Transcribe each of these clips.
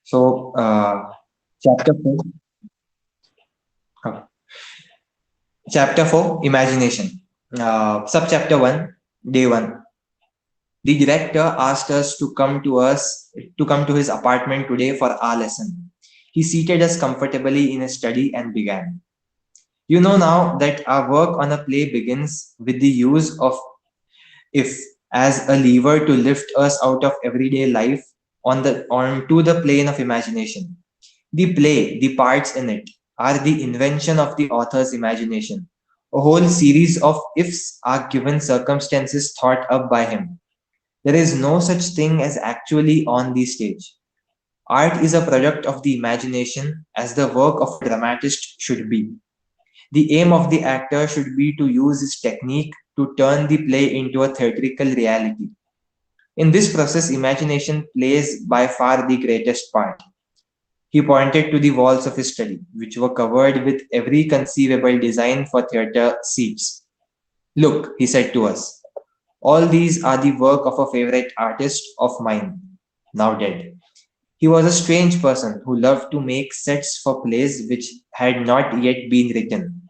So, chapter 4, uh, chapter 4, imagination. Subchapter 1, day 1. The director asked us to come to his apartment today for our lesson. He seated us comfortably in his study and began. You know now that our work on a play begins with the use of if as a lever to lift us out of everyday life onto the plane of imagination. The play, the parts in it, are the invention of the author's imagination. A whole series of ifs are given circumstances thought up by him. There is no such thing as actually on the stage. Art is a product of the imagination, as the work of a dramatist should be. The aim of the actor should be to use his technique to turn the play into a theatrical reality. In this process, imagination plays by far the greatest part. He pointed to the walls of his study, which were covered with every conceivable design for theatre seats. Look, he said to us, all these are the work of a favorite artist of mine, now dead. He was a strange person who loved to make sets for plays which had not yet been written.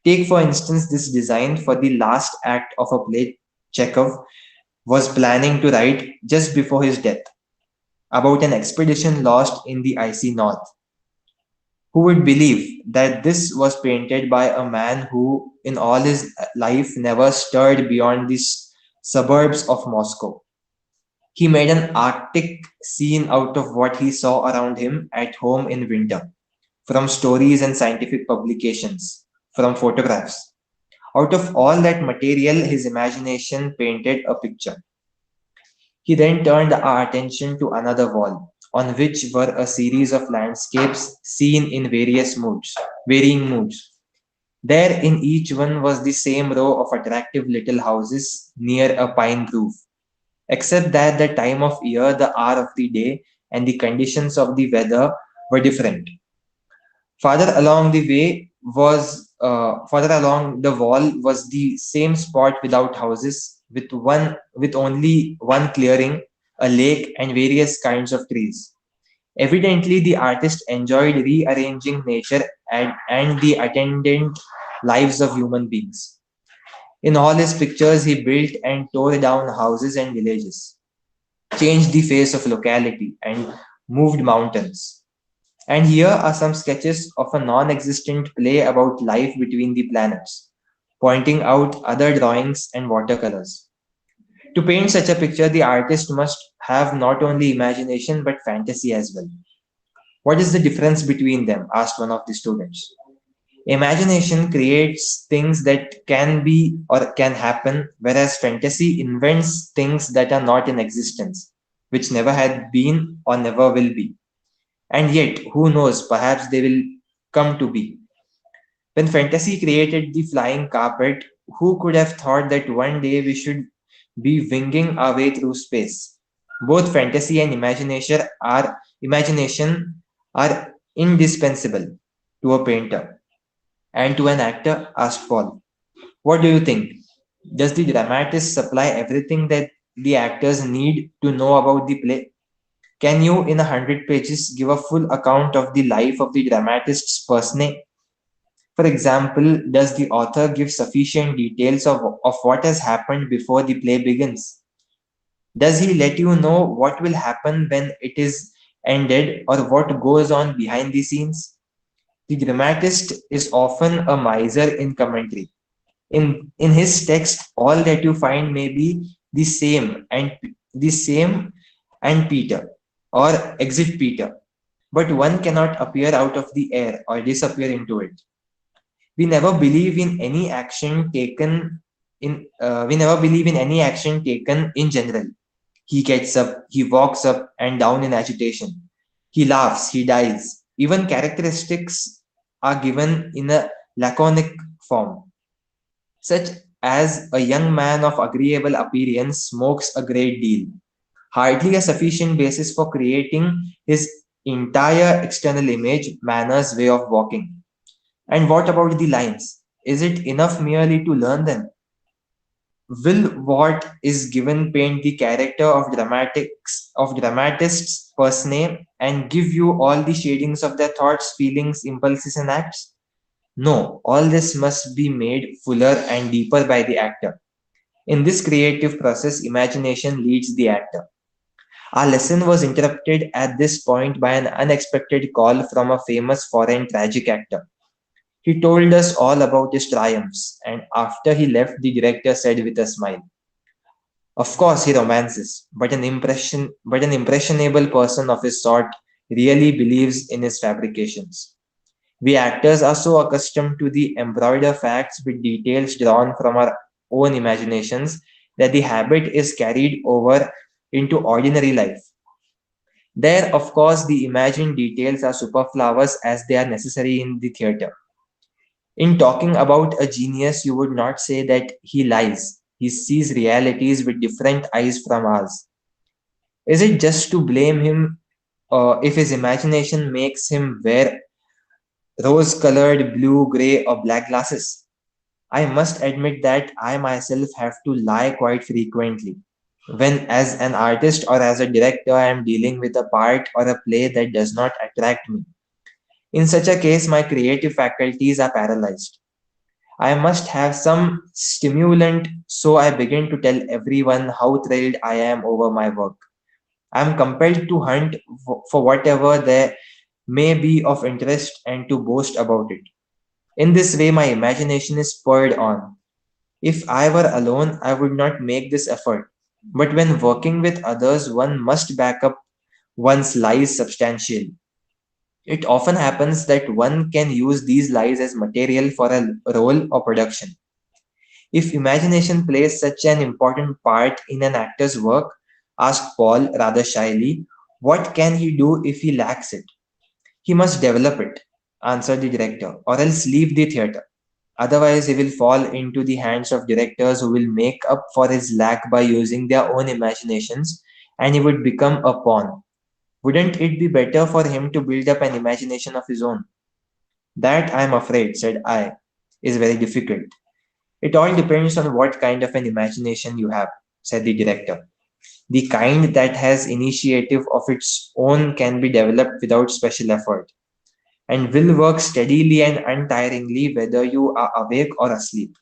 Take, for instance, this design for the last act of a play Chekhov was planning to write just before his death, about an expedition lost in the icy north. Who would believe that this was painted by a man who, in all his life, never stirred beyond the suburbs of Moscow? He made an Arctic scene out of what he saw around him at home in winter, from stories and scientific publications, from photographs. Out of all that material, his imagination painted a picture. He then turned our attention to another wall, on which were a series of landscapes seen in varying moods. There in each one was the same row of attractive little houses near a pine grove, except that the time of year, the hour of the day, and the conditions of the weather were different. Farther along the wall was the same spot without houses, with only one clearing, a lake, and various kinds of trees. Evidently, the artist enjoyed rearranging nature and the attendant lives of human beings. In all his pictures, he built and tore down houses and villages, changed the face of locality, and moved mountains. And here are some sketches of a non existent play about life between the planets, pointing out other drawings and watercolors. To paint such a picture, the artist must have not only imagination but fantasy as well. What is the difference between them? Asked one of the students. Imagination creates things that can be or can happen, whereas fantasy invents things that are not in existence, which never had been or never will be. And yet, who knows, perhaps they will come to be. When fantasy created the flying carpet, who could have thought that one day we should be winging our way through space? Both fantasy and imagination are indispensable to a painter and to an actor, asked Paul. What do you think? Does the dramatist supply everything that the actors need to know about the play? Can you, in 100 pages, give a full account of the life of the dramatist's persona? For example, does the author give sufficient details of what has happened before the play begins? Does he let you know what will happen when it is ended or what goes on behind the scenes? The dramatist is often a miser in commentary. In his text, all that you find may be the same and Peter or exit Peter, but one cannot appear out of the air or disappear into it. We never believe in any action taken we never believe in any action taken in general. He gets up, he walks up and down in agitation. He laughs, he dies. Even characteristics are given in a laconic form, such as a young man of agreeable appearance smokes a great deal, hardly a sufficient basis for creating his entire external image, manners, way of walking. And what about the lines? Is it enough merely to learn them? Will Watt is given paint the character of dramatist's personae and give you all the shadings of their thoughts, feelings, impulses, and acts? No, all this must be made fuller and deeper by the actor. In this creative process, imagination leads the actor. Our lesson was interrupted at this point by an unexpected call from a famous foreign tragic actor. He told us all about his triumphs, and after he left, the director said with a smile, "Of course he romances, but an impressionable person of his sort really believes in his fabrications. We actors are so accustomed to the embroider facts with details drawn from our own imaginations that the habit is carried over into ordinary life. There, of course, the imagined details are superfluous as they are necessary in the theatre. In talking about a genius, you would not say that he lies. He sees realities with different eyes from ours. Is it just to blame him if his imagination makes him wear rose colored blue, gray, or black glasses? I must admit that I myself have to lie quite frequently. When, as an artist or as a director, I am dealing with a part or a play that does not attract me. In such a case, my creative faculties are paralyzed. I must have some stimulant, so I begin to tell everyone how thrilled I am over my work. I am compelled to hunt for whatever there may be of interest and to boast about it. In this way, my imagination is spurred on. If I were alone, I would not make this effort. But when working with others, one must back up one's lies substantially. It often happens that one can use these lies as material for a role or production. If imagination plays such an important part in an actor's work, asked Paul rather shyly, what can he do if he lacks it? He must develop it, answered the director, or else leave the theatre. Otherwise, he will fall into the hands of directors who will make up for his lack by using their own imaginations, and he would become a pawn. Wouldn't it be better for him to build up an imagination of his own? That, I am afraid, said I, is very difficult. It all depends on what kind of an imagination you have, said the director. The kind that has initiative of its own can be developed without special effort, and will work steadily and untiringly whether you are awake or asleep.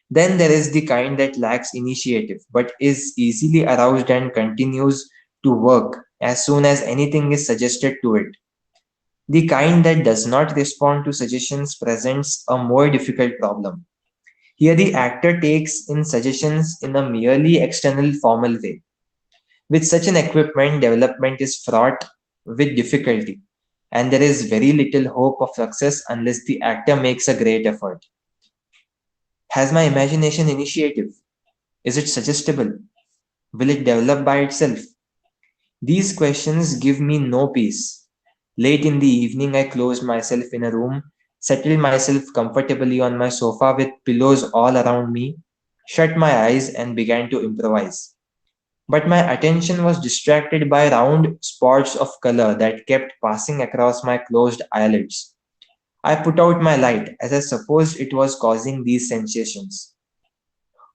Then there is the kind that lacks initiative, but is easily aroused and continues to work as soon as anything is suggested to it. The kind that does not respond to suggestions presents a more difficult problem. Here, the actor takes in suggestions in a merely external formal way. With such an equipment, development is fraught with difficulty, and there is very little hope of success unless the actor makes a great effort. Has my imagination initiative? Is it suggestible? Will it develop by itself? These questions give me no peace. Late in the evening, I closed myself in a room, settled myself comfortably on my sofa with pillows all around me, shut my eyes, and began to improvise. But my attention was distracted by round spots of color that kept passing across my closed eyelids. I put out my light as I supposed it was causing these sensations.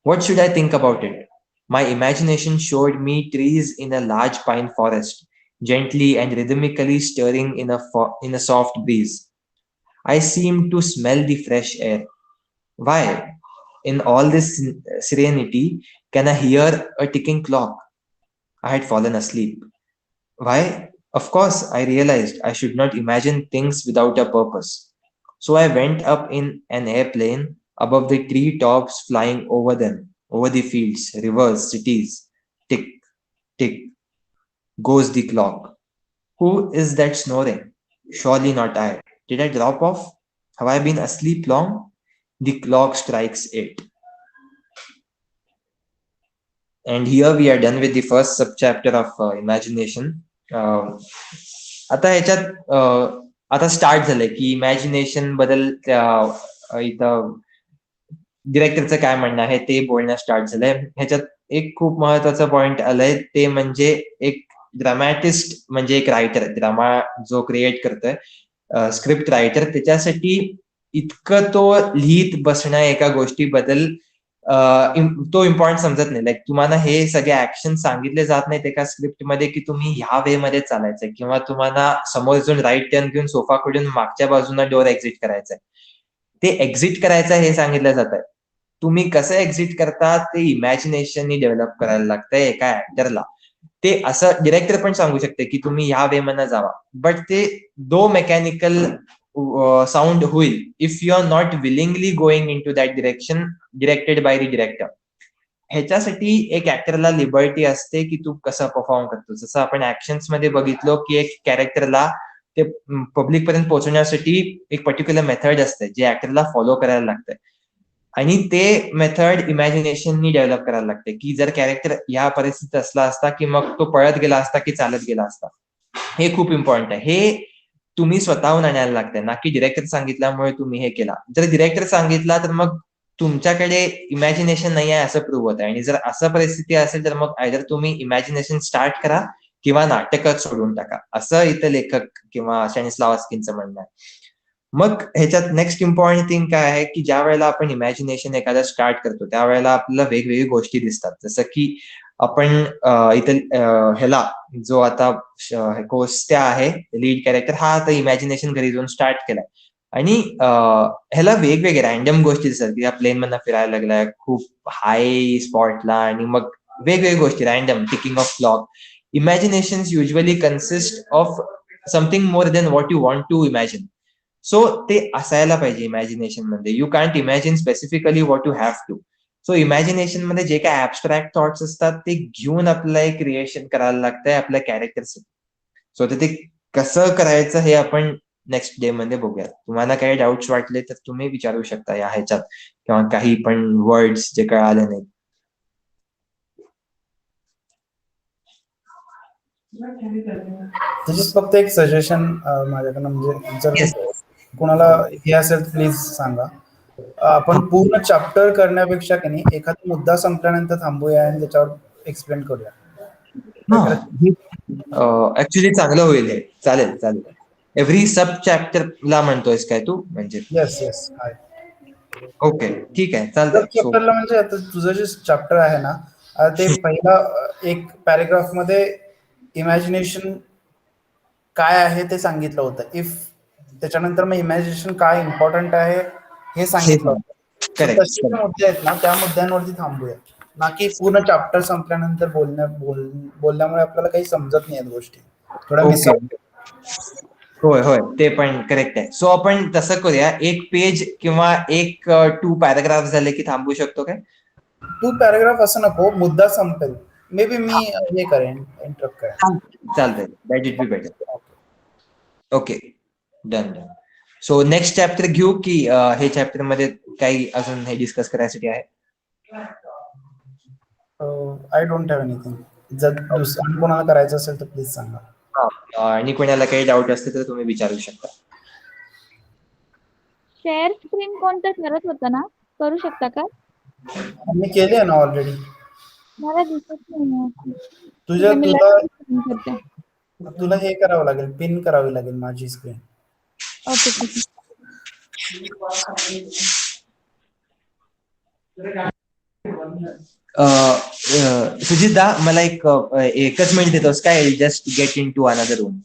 What should I think about it? My imagination showed me trees in a large pine forest, gently and rhythmically stirring in a soft breeze. I seemed to smell the fresh air. Why, in all this serenity, can I hear a ticking clock? I had fallen asleep. Why? Of course, I realized I should not imagine things without a purpose. So I went up in an airplane above the tree tops, flying over them, over the fields, rivers, cities. Tick, tick, goes the clock. Who is that snoring? Surely not I. Did I drop off? Have I been asleep long? The clock strikes 8. And here we are done with the first subchapter of imagination. आता ह्याच्यात आता start झालंय की imagination बद्दल इथं डिरेक्टरचं काय म्हणणं आहे ते बोलणं स्टार्ट झालंय. ह्याच्यात एक खूप महत्वाचा पॉइंट आलाय ते म्हणजे एक ड्रामॅटिस्ट म्हणजे एक रायटर, ड्रामा जो क्रिएट करतोय स्क्रिप्ट रायटर, त्याच्यासाठी इतकं तो लिहित बसणं एका गोष्टीबद्दल तो इम्पॉर्टंट समजत नाही. लाईक तुम्हाला हे सगळे ऍक्शन सांगितले जात नाहीत एका स्क्रिप्टमध्ये की तुम्ही ह्या वे मध्ये चालायचंय किंवा तुम्हाला समोर जाऊन राईट टर्न घेऊन सोफा कडून मागच्या बाजूला डोअर एक्झिट करायचंय. ते एक्झिट करायचं हे सांगितलं जात आहे. तुम्ही कसं एक्झिट करता ते इमॅजिनेशननी डेव्हलप करायला लागतंय एका ऍक्टरला. ते असं डिरेक्टर पण सांगू शकते की तुम्ही ह्या वे मध्ये जावा, बट ते दो मेकॅनिकल साऊंड होईल if you are not willingly going in to that direction directed by the director. ह्याच्यासाठी एक ऍक्टरला लिबर्टी असते की तू कसं परफॉर्म करतो. जसं आपण ऍक्शन्स मध्ये बघितलो की एक कॅरेक्टरला ते पब्लिक पर्यंत पोहोचवण्यासाठी एक पर्टिक्युलर मेथड असते जे ऍक्टरला फॉलो करायला लागते आणि ते मेथड इमॅजिनेशननी डेव्हलप करायला लागते की जर कॅरेक्टर या परिस्थितीत असला असता की मग तो पळत गेला असता की चालत गेला असता. हे खूप इम्पॉर्टंट आहे. हे तुम्ही स्वतःहून आणायला लागते ना की डिरेक्टर सांगितल्यामुळे तुम्ही हे केला. जर डिरेक्टर सांगितला तर मग तुमच्याकडे इमॅजिनेशन नाही आहे असं प्रूव्ह होत आहे. आणि जर असं परिस्थिती असेल तर मग आयदर तुम्ही इमॅजिनेशन स्टार्ट करा किंवा नाटकच सोडून टाका, असं इथं लेखक किंवा स्टॅनिस्लावस्कींचं म्हणणं आहे. मग ह्याच्यात नेक्स्ट इम्पॉर्टंट थिंग काय आहे की ज्या वेळेला आपण इमॅजिनेशन एखादा स्टार्ट करतो त्यावेळेला आपल्याला वेगवेगळी गोष्टी दिसतात. जसं की आपण इथे ह्याला जो आता कोस्त्या आहे लीड कॅरेक्टर हा आता इमॅजिनेशन घरी जाऊन स्टार्ट केलाय आणि ह्याला वेगवेगळे रॅन्डम गोष्टी दिसतात की या प्लेन मधनं फिरायला लागलाय खूप हाय स्पॉटला आणि मग वेगवेगळ्या गोष्टी random ticking of clock. Imagination usually consist of something more than what you want to imagine. So ते असायला पाहिजे इमॅजिनेशन मध्ये. You can't imagine specifically what you have to. So imagination मध्ये जे काय ऍबस्ट्रॅक्ट थॉट्स असतात ते घेऊन आपल्याला एक क्रिएशन करायला लागतंय आपल्या कॅरेक्टरचं. सो ते कसं करायचं हे आपण नेक्स्ट डे मध्ये बघूया. तुम्हाला काही डाऊट्स वाटले तर तुम्ही विचारू शकता या ह्याच्यात किंवा काही पण वर्ड्स जे कळाले नाहीत. त्याच्यात फक्त एक सजेशन माझ्याकडनं, म्हणजे जर कोणाला हे असेल तर प्लीज सांगा. आपण पूर्ण चॅप्टर करण्यापेक्षा की नाही एखादा मुद्दा संपल्यानंतर थांबूया आणि त्याच्यावर एक्सप्लेन करूया. ऍक्च्युली चांगलं होईल हे. चालेल चालेल. एव्हरी सब चॅप्टरला म्हणतोयस काय तू म्हणजे? येस येस आहे. ओके ठीक आहे सब चालतंय. सो चॅप्टरला म्हणजे आता तुझं जे चॅप्टर आहे ना ते पहिला एक पॅरेग्राफ मध्ये इमॅजिनेशन काय आहे ते सांगितलं होतं. इफ त्याच्यानंतर मग इमॅजिनेशन काय इम्पॉर्टंट आहे हे सांगितलं होतं. सो करेक्ट तसे जे मुद्दे आहेत ना त्या मुद्द्यांवरती थांबूया, ना की पूर्ण चॅप्टर संपल्यानंतर बोलल्यामुळे आपल्याला काही समजत नाही गोष्टी, थोडा मिस ओके. आउट. होय होय ते पण करेक्ट आहे. सो आपण तसं करूया, एक पेज किंवा एक 2 पॅराग्राफ झाले की थांबू शकतो काय? 2 पॅराग्राफ असं नको, मुद्दा संपेल. मे बी मी हे करेन, इंटरप्ट करेन. चालतंय. That it be better. Okay done done. So next chapter घेऊ की हे चॅप्टर मध्ये काही अजून हे डिस्कस करायसाठी आहे? I don't have anything. जर दुसऱ्या कोणाला करायचं असेल तर प्लीज सांगा. आणि कोणाला काही डाऊट असते तर तुम्ही विचारू शकता. शेअर स्क्रीन कोणतं करत होता ना, करू शकता का? मी केली आहे ना ऑलरेडी. मला दिसत नाही. तुझ्या मी तुला लगेच screen करते. तुला हे करावं लागेल, पिन करावी लागेल माझी स्क्रीन. ओके ठीक आहे. सुजिता मला एकच मिनिट देतोस काय? Just get in to another room.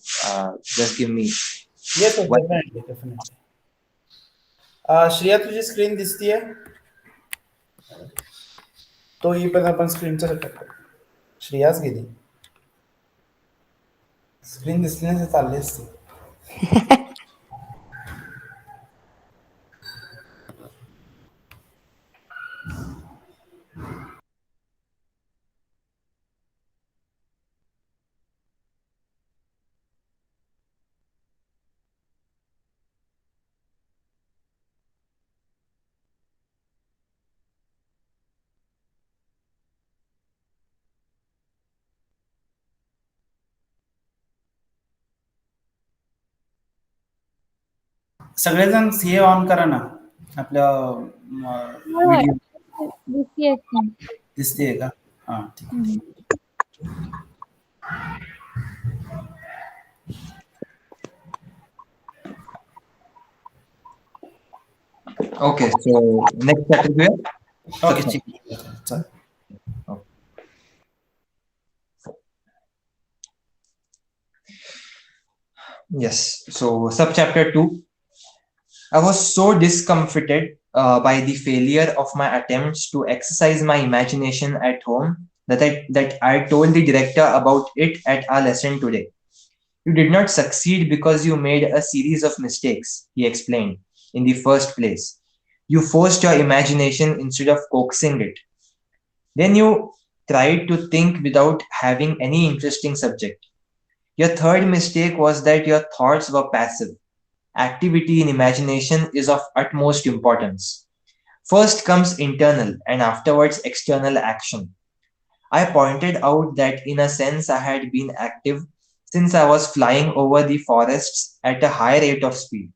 Just give me. Yes definitely definitely. Shreya तुझी स्क्रीन दिसतीये? तो ही पण आपण स्क्रीनचा सेटअप करू. श्रेयाच गेली. स्क्रीन दिसली नाही तर चालली असती. सगळेजण हे ऑन करा ना आपल्या व्हिडिओ. दिसतीये screen. दिसतेय का? हा ठीक आहे. ओके सो नेक्स्ट चॅप्टर घेऊया. Okay, Subchapter. ठीक आहे, चालेल. Okay. Yes. So subchapter 2. I was so discomfited by the failure of my attempts to exercise my imagination at home that I told the director about it at our lesson today. You did not succeed because you made a series of mistakes, he explained, in the first place. You forced your imagination instead of coaxing it. Then you tried to think without having any interesting subject. Your third mistake was that your thoughts were passive. Activity in imagination is of utmost importance. First comes internal and afterwards external action. I pointed out that in a sense I had been active since I was flying over the forests at a high rate of speed.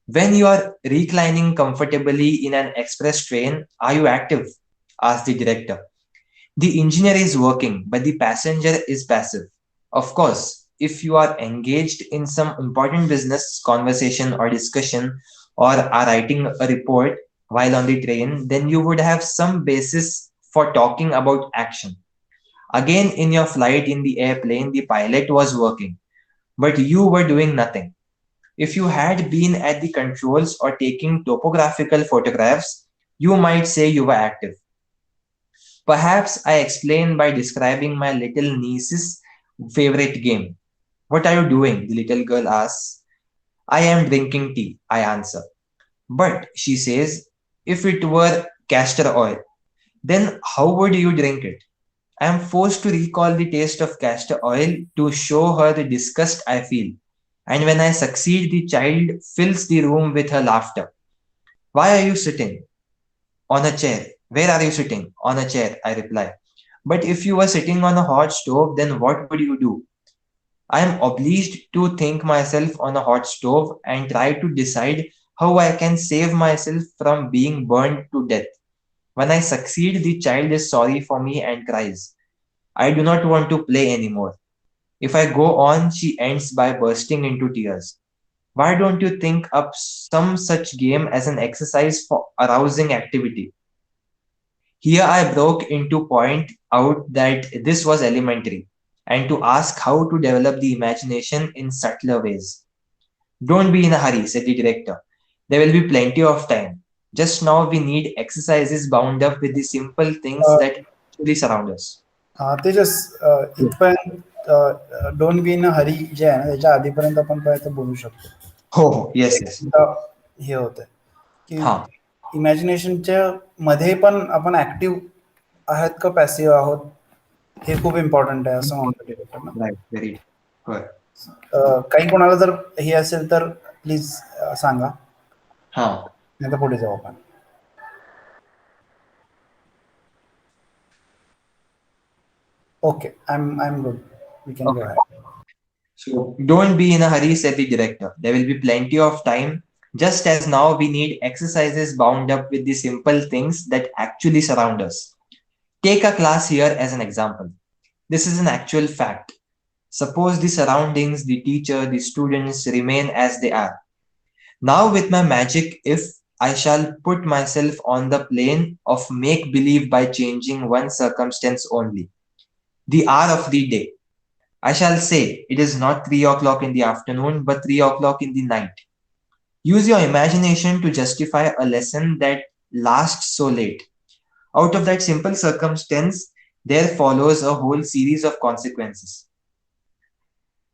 When you are reclining comfortably in an express train, are you active? Asked the director. The engineer is working, but the passenger is passive. Of course, if you are engaged in some important business conversation or discussion or are writing a report while on the train, then you would have some basis for talking about action. Again, in your flight in the airplane, the pilot was working, but you were doing nothing. If you had been at the controls or taking topographical photographs, you might say you were active. Perhaps I explained by describing my little niece's favorite game. What are you doing? The little girl asks. I am drinking tea, I answer. But, she says, if it were castor oil, then how would you drink it? I am forced to recall the taste of castor oil to show her the disgust I feel. And when I succeed, the child fills the room with her laughter. Why are you sitting? On a chair. Where are you sitting? On a chair, I reply. But if you were sitting on a hot stove, then what would you do? I am obliged to think myself on a hot stove and try to decide how I can save myself from being burned to death. When I succeed, the child is sorry for me and cries. I do not want to play anymore. If I go on, she ends by bursting into tears. Why don't you think up some such game as an exercise for arousing activity? Here I broke in to point out that this was elementary and to ask how to develop the imagination in subtler ways. Don't be in a hurry, said the director. There will be plenty of time. Just now we need exercises bound up with the simple things that actually surround us. ते just इथपर्यंत don't be in अ हरी जे आहे ना, त्याच्या आधीपर्यंत आपण काय ते बोलू शकतो. हो, येस, येस. एकदा हे होतंय की हा. इमॅजिनेशनच्या मध्ये पण आपण ऍक्टिव्ह आहात का पॅसिव्ह आहोत, हे खूप इम्पॉर्टंट आहे असं म्हणतो डिरेक्टर ना. Right, very good. काही कोणाला जर हे असेल तर प्लीज सांगा, हा. नाही तर पुढे जाऊ आपण. Okay, I'm good. We can go Okay. ahead. So don't be in a hurry, said the director. There will be plenty of time. Just as now we need exercises bound up with the simple things that actually surround us. Take a class here as an example. This is an actual fact. Suppose the surroundings, the teacher, the students remain as they are. Now, with my magic, if I shall put myself on the plane of make believe by changing one circumstance only, the hour of the day, I shall say it is not 3 o'clock in the afternoon, but 3 o'clock in the night. Use your imagination to justify a lesson that lasts so late. Out of that simple circumstance, there follows a whole series of consequences.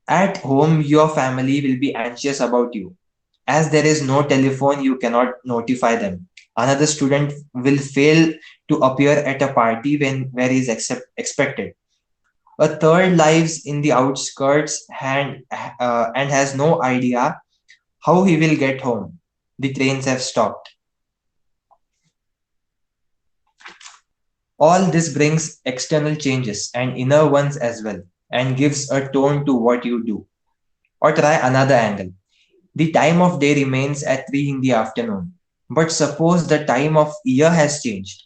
At home, your family will be anxious about you. As there is no telephone, you cannot notify them. Another student will fail to appear at a party where he is expected. A third lives in the outskirts and has no idea how he will get home. The trains have stopped. All this brings external changes and inner ones as well, and gives a tone to what you do. Or try another angle. The time of day remains at 3 in the afternoon. But suppose the time of year has changed.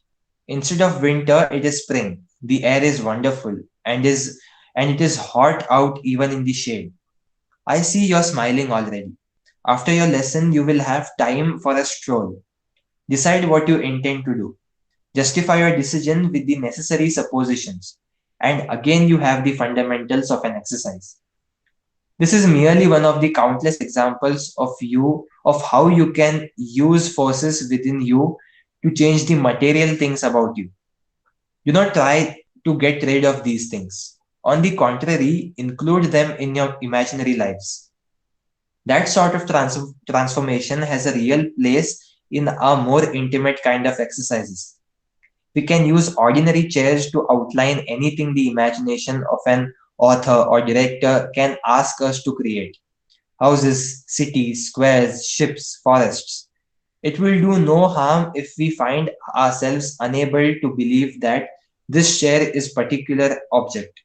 Instead of winter, it is spring. The air is wonderful and it is hot out even in the shade. I see you're smiling already. After your lesson, you will have time for a stroll. Decide what you intend to do. Justify your decision with the necessary suppositions. And again, you have the fundamentals of an exercise. This is merely one of the countless examples of how you can use forces within you to change the material things about you. Do not try to get rid of these things. On the contrary, include them in your imaginary lives. That sort of transformation has a real place in a more intimate kind of exercises. We can use ordinary chairs to outline anything the imagination of an author or director can ask us to create: houses, cities, squares, ships, forests. It will do no harm if we find ourselves unable to believe that this chair is particular object,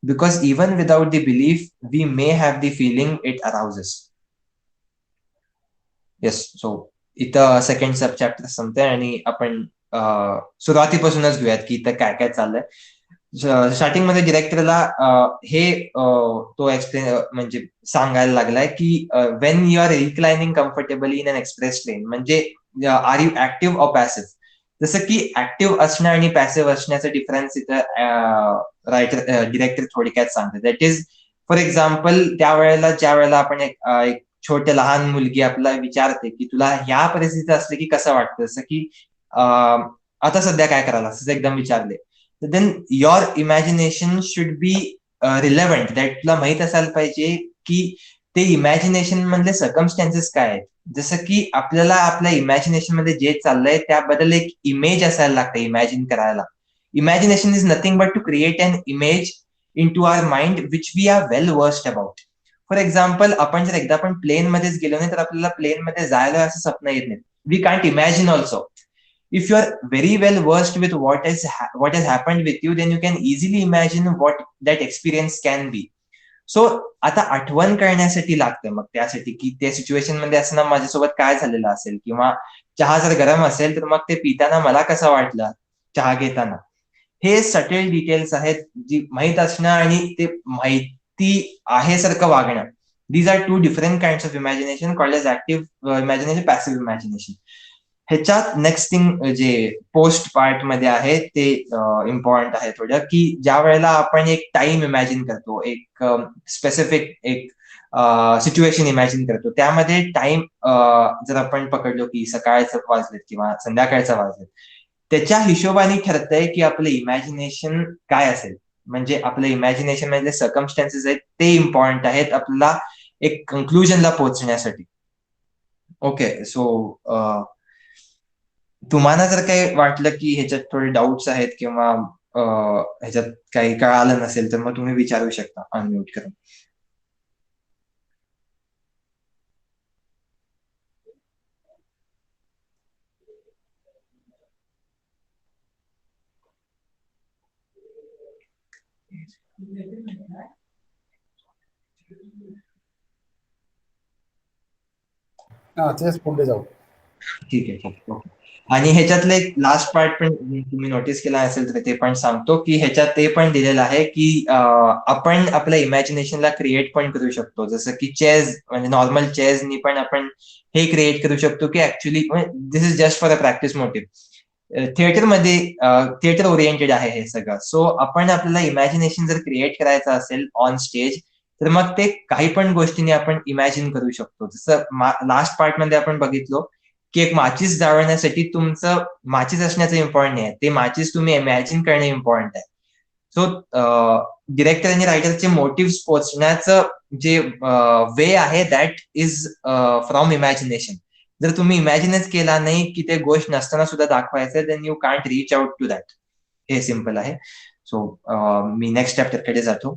because even without the belief, we may have the feeling it arouses. Yes, so इथं second सब chapter संपतंय आणि आपण सुरुवातीपासूनच घेऊयात की इथं काय काय चाललंय. स्टार्टिंग मध्ये डिरेक्टरला हे तो एक्सप्लेन म्हणजे सांगायला लागलाय की when you are reclining comfortably in an express train, म्हणजे are you active or passive. जसं की ऍक्टिव्ह असणं आणि पॅसिव्ह असण्याचं डिफरन्स इथं रायटर डिरेक्टर थोडक्यात सांगतात. दॅट इज, फॉर एक्झाम्पल, ज्या वेळेला आपण एक छोटे लहान मुलगी आपल्याला विचारते की तुला ह्या परिस्थितीत असले की कसं वाटतं, जसं की आता सध्या काय करायला, असं एकदम विचारले, तर then your imagination should be relevant. That तुला माहित असायला पाहिजे की ते इमॅजिनेशन मधले सर्कमस्टॅन्सेस काय आहेत. जसं की आपल्याला आपल्या इमॅजिनेशन मध्ये जे चाललंय त्याबद्दल एक इमेज असायला लागते इमॅजिन करायला. Imagination is nothing but to create an image in to our mind which we are well versed about. For example, आपण जर एकदा आपण प्लेन मध्येच गेलो नाही तर आपल्याला प्लेन मध्ये जायला असं स्वप्न येत नाही. We can't imagine also. If you are very well versed with what has happened with you, then you can easily imagine what that experience can be. सो आता आठवण करण्यासाठी लागतं मग त्यासाठी की त्या सिच्युएशन मध्ये असताना माझ्यासोबत काय झालेलं असेल, किंवा चहा जर गरम असेल तर मग ते पिताना मला कसं वाटलं चहा घेताना. हे सटेल डिटेल्स आहेत जी माहीत असणं आणि ते माहिती आहे सारखं वागणं. These are two different kinds of imagination called as active imagination, passive imagination. ह्याच्यात नेक्स्ट थिंग जे पोस्ट पार्ट मध्ये आहे ते इम्पॉर्टंट आहे थोडं, की ज्या वेळेला आपण एक टाइम इमॅजिन करतो, एक स्पेसिफिक एक सिच्युएशन इमॅजिन करतो, त्यामध्ये टाइम जर आपण पकडलो की सकाळचं वाजलेत किंवा संध्याकाळचं वाजलेत, त्याच्या हिशोबाने ठरतंय की आपलं इमॅजिनेशन काय असेल. म्हणजे आपलं इमॅजिनेशन मधले सर्कमस्टॅन्सेस आहेत ते इम्पॉर्टंट आहेत आपल्याला एक कन्क्लुजनला पोहोचण्यासाठी. ओके, सो तुम्हाला जर काही वाटलं की ह्याच्यात थोडे डाऊट्स आहेत किंवा ह्याच्यात काही कळालं नसेल तर मग तुम्ही विचारू शकता अनम्यूट करून. तेच पुढे जाऊ. ठीक आहे. ओके. आणि ह्याच्यातलं एक लास्ट पार्ट पण तुम्ही नोटीस केला असेल तर ते पण सांगतो की ह्याच्यात ते पण दिलेलं आहे की आपण आपल्या इमॅजिनेशनला क्रिएट पण करू शकतो. जसं की चेस, म्हणजे नॉर्मल चेसनी पण आपण हे क्रिएट करू शकतो की actually this is just for a practice motive. थिएटरमध्ये थिएटर ओरिएंटेड आहे हे सगळं. सो आपण आपल्याला इमॅजिनेशन जर क्रिएट करायचं असेल ऑन स्टेज तर मग ते काही पण गोष्टींनी आपण इमॅजिन करू शकतो. जसं लास्ट पार्ट मध्ये आपण बघितलो की एक माचीस जाळण्यासाठी तुमचं माचीस असण्याचं इम्पॉर्टंट नाही, ते माचीस तुम्ही इमॅजिन करणं इम्पॉर्टंट आहे. सो डिरेक्टर आणि रायटरचे मोटिव्ह पोचण्याचं जे वे आहे दॅट इज फ्रॉम इमॅजिनेशन. जर तुम्ही इमॅजिनच केला नाही की ते गोष्ट नसताना सुद्धा दाखवायचं, then you can't reach out to that. हे सिम्पल आहे. सो मी नेक्स्ट चॅप्टर कडे जातो.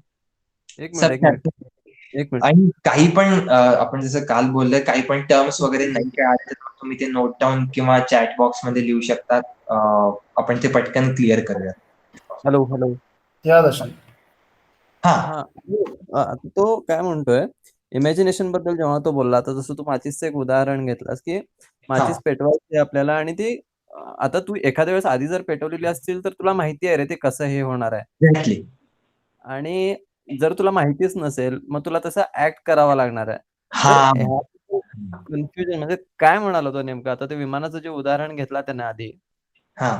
एक मिनिट. आणि काही पण आपण जसं काल बोललोय, काही पण टर्म्स वगैरे नाही काय आले तर तुम्ही ते नोट डाऊन किंवा चॅट बॉक्स मध्ये लिहू शकतात. आपण ते पटकन क्लिअर करूया. हॅलो. या दर्शन. हा, तो काय म्हणतोय, इमॅजिनेशन बद्दल जेव्हा तो बोलला, तर जसं तू माचीसचं एक उदाहरण घेतलास की माचीस पेटवायची आपल्याला, आणि ती आता तू एखाद्या वेळेस आधी जर पेटवलेली असतील तर तुला माहिती आहे रे ते कसं हे होणार आहे. एक्झॅक्टली. आणि जर तुला माहितीच नसेल मग तुला तसं ऍक्ट करावा लागणार आहे. हा, कन्फ्युजन म्हणजे काय म्हणाला तो नेमका, आता ते विमानाचं जे उदाहरण घेतला त्याने आधी, हा,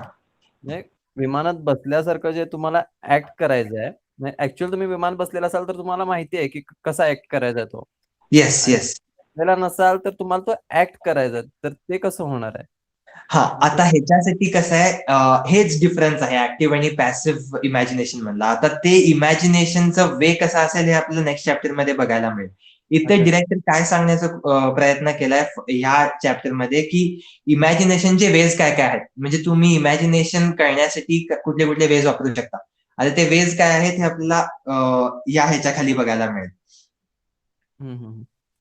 म्हणजे विमानात बसल्यासारखं जे तुम्हाला ऍक्ट करायचं आहे, ऍक्च्युअल तुम्ही विमान बसलेला असाल तर तुम्हाला माहिती आहे की कसा ऍक्ट करायचा आहे तो, येस आणि येस. बसलेला नसाल तर तुम्हाला तो ऍक्ट करायचा आहे. तर ते कसं होणार आहे? हा, आता ह्याच्यासाठी कसं आहे, हेच डिफरन्स आहे ऍक्टिव्ह आणि पॅसिव्ह इमॅजिनेशन मधला. आता ते इमॅजिनेशनचा वे कसा असेल हे आपल्याला नेक्स्ट चॅप्टर मध्ये बघायला मिळेल. इथे अच्छा. डिरेक्टर काय सांगण्याचा प्रयत्न केलाय ह्या चॅप्टर मध्ये, की इमॅजिनेशनचे वेज काय काय आहेत, म्हणजे तुम्ही इमॅजिनेशन करण्यासाठी कुठले कुठले वेज वापरू शकता. आता ते वेज काय आहेत हे आपल्याला या ह्याच्या खाली बघायला मिळेल.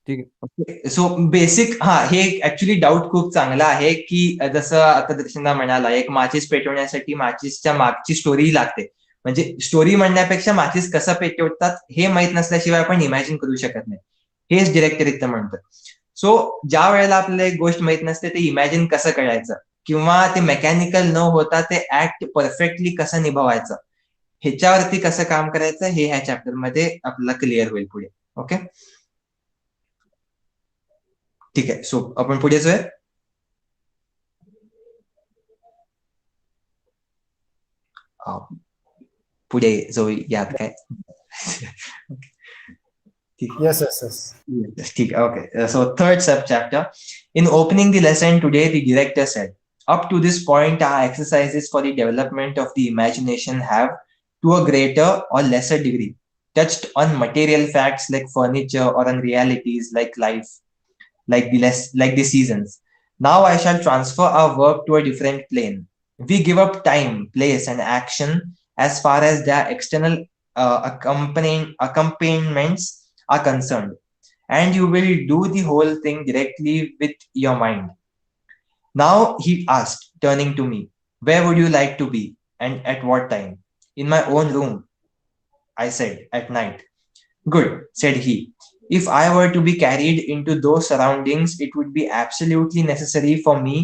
ठीक आहे. सो बेसिक, हे ऍक्च्युली डाऊट खूप चांगला आहे, की जसं आता दर्शना म्हणाला, एक माचीस पेटवण्यासाठी माचीसच्या मागची स्टोरी लागते. म्हणजे स्टोरी म्हणण्यापेक्षा माचीस कसं पेटवतात हे माहित नसल्याशिवाय आपण इमॅजिन करू शकत नाही. हेच डिरेक्टर इथं म्हणतात. सो ज्या वेळेला आपल्याला एक गोष्ट माहित नसते ते इमॅजिन कसं करायचं, किंवा ते मेकॅनिकल न होता ते ऍक्ट परफेक्टली कसं निभावायचं, ह्याच्यावरती कसं काम करायचं हे ह्या चॅप्टर मध्ये आपल्याला क्लिअर होईल पुढे. ओके, ठीक आहे. सो आपण पुढे जाऊया. पुढे जाऊयात काय? ठीक येस येस येस. Yes, ठीक आहे. Okay. So third sub chapter. In opening the lesson today, the director said, "Up to this point, our exercises for the development of the imagination have, to a greater or lesser degree, touched on material facts like furniture or on realities like life, like the seasons. Now I shall transfer our work to a different plane. We give up time, place, and action as far as their external accompaniments are concerned, and you will do the whole thing directly with your mind." Now he asked, turning to me, "Where would you like to be, and at what time?" "In my own room," I said, "at night." "Good," said he. "If I were to be carried into those surroundings, it would be absolutely necessary for me